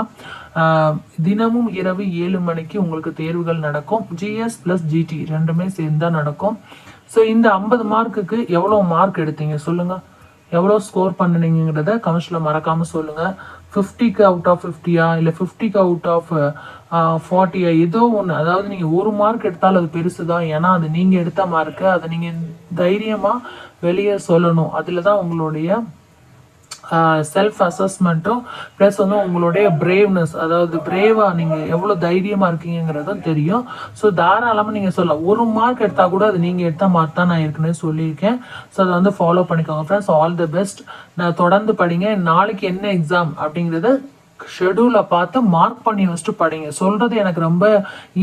தினமும் இரவு 7 மணிக்கு உங்களுக்கு தேர்வுகள் நடக்கும். ஜிஎஸ் பிளஸ் ஜிடி ரெண்டுமே சேர்ந்து தான் நடக்கும். ஸோ இந்த 50 மார்க்குக்கு எவ்வளவு மார்க் எடுத்தீங்க சொல்லுங்க. எவ்வளோ ஸ்கோர் பண்ணுனீங்கிறத கமெண்ட்ஸில் மறக்காமல் சொல்லுங்கள். 50க்கு அவுட் ஆஃப் 50யா இல்லை 50க்கு அவுட் ஆஃப் 40யா ஏதோ ஒன்று. அதாவது நீங்கள் 1 மார்க் எடுத்தாலும் அது பெருசு தான். ஏன்னா அது நீங்கள் எடுத்த மார்க்கு, அதை நீங்கள் தைரியமாக வெளியே சொல்லணும். அதில் தான் உங்களுடைய செல்ஃப் அசஸ்மெண்ட்டும் ப்ளஸ் வந்து உங்களுடைய பிரேவ்னஸ், அதாவது பிரேவாக நீங்கள் எவ்வளோ தைரியமாக இருக்கீங்கிறதும் தெரியும். ஸோ தாராளமாக நீங்கள் சொல்லலாம். 1 மார்க் எடுத்தால் கூட அது நீங்கள் எடுத்த மார்க் தான் நான் ஏற்கனவே சொல்லியிருக்கேன். ஸோ அதை வந்து ஃபாலோ பண்ணிக்கோங்க ஃப்ரெண்ட்ஸ். All the best. நான் தொடர்ந்து படிங்க. நாளைக்கு என்ன எக்ஸாம் அப்படிங்கிறத ஷெடியூலை பார்த்து மார்க் பண்ணி வச்சுட்டு படிங்க. சொல்கிறது எனக்கு ரொம்ப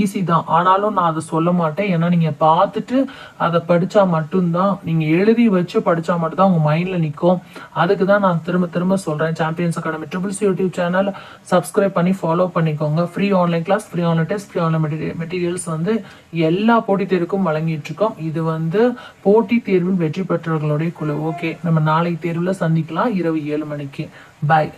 ஈஸி தான், ஆனாலும் நான் அதை சொல்ல மாட்டேன். ஏன்னா நீங்கள் பார்த்துட்டு அதை படித்தா மட்டும்தான், நீங்கள் எழுதி வச்சு படித்தா மட்டும்தான் உங்கள் மைண்டில் நிற்கும். அதுக்கு தான் நான் திரும்ப திரும்ப சொல்கிறேன். Champions academy triples YouTube channel subscribe பண்ணி ஃபாலோ பண்ணிக்கோங்க. Free online class, free online test, free online materials வந்து எல்லா போட்டித் தேர்வுக்கும் வழங்கிட்டு இருக்கோம். இது வந்து போட்டித் தேர்வில் வெற்றி பெற்றவர்களுடைய குழு. ஓகே, நம்ம நாளைக்கு தேர்வில் சந்திக்கலாம் இரவு 7 மணிக்கு. பாய்.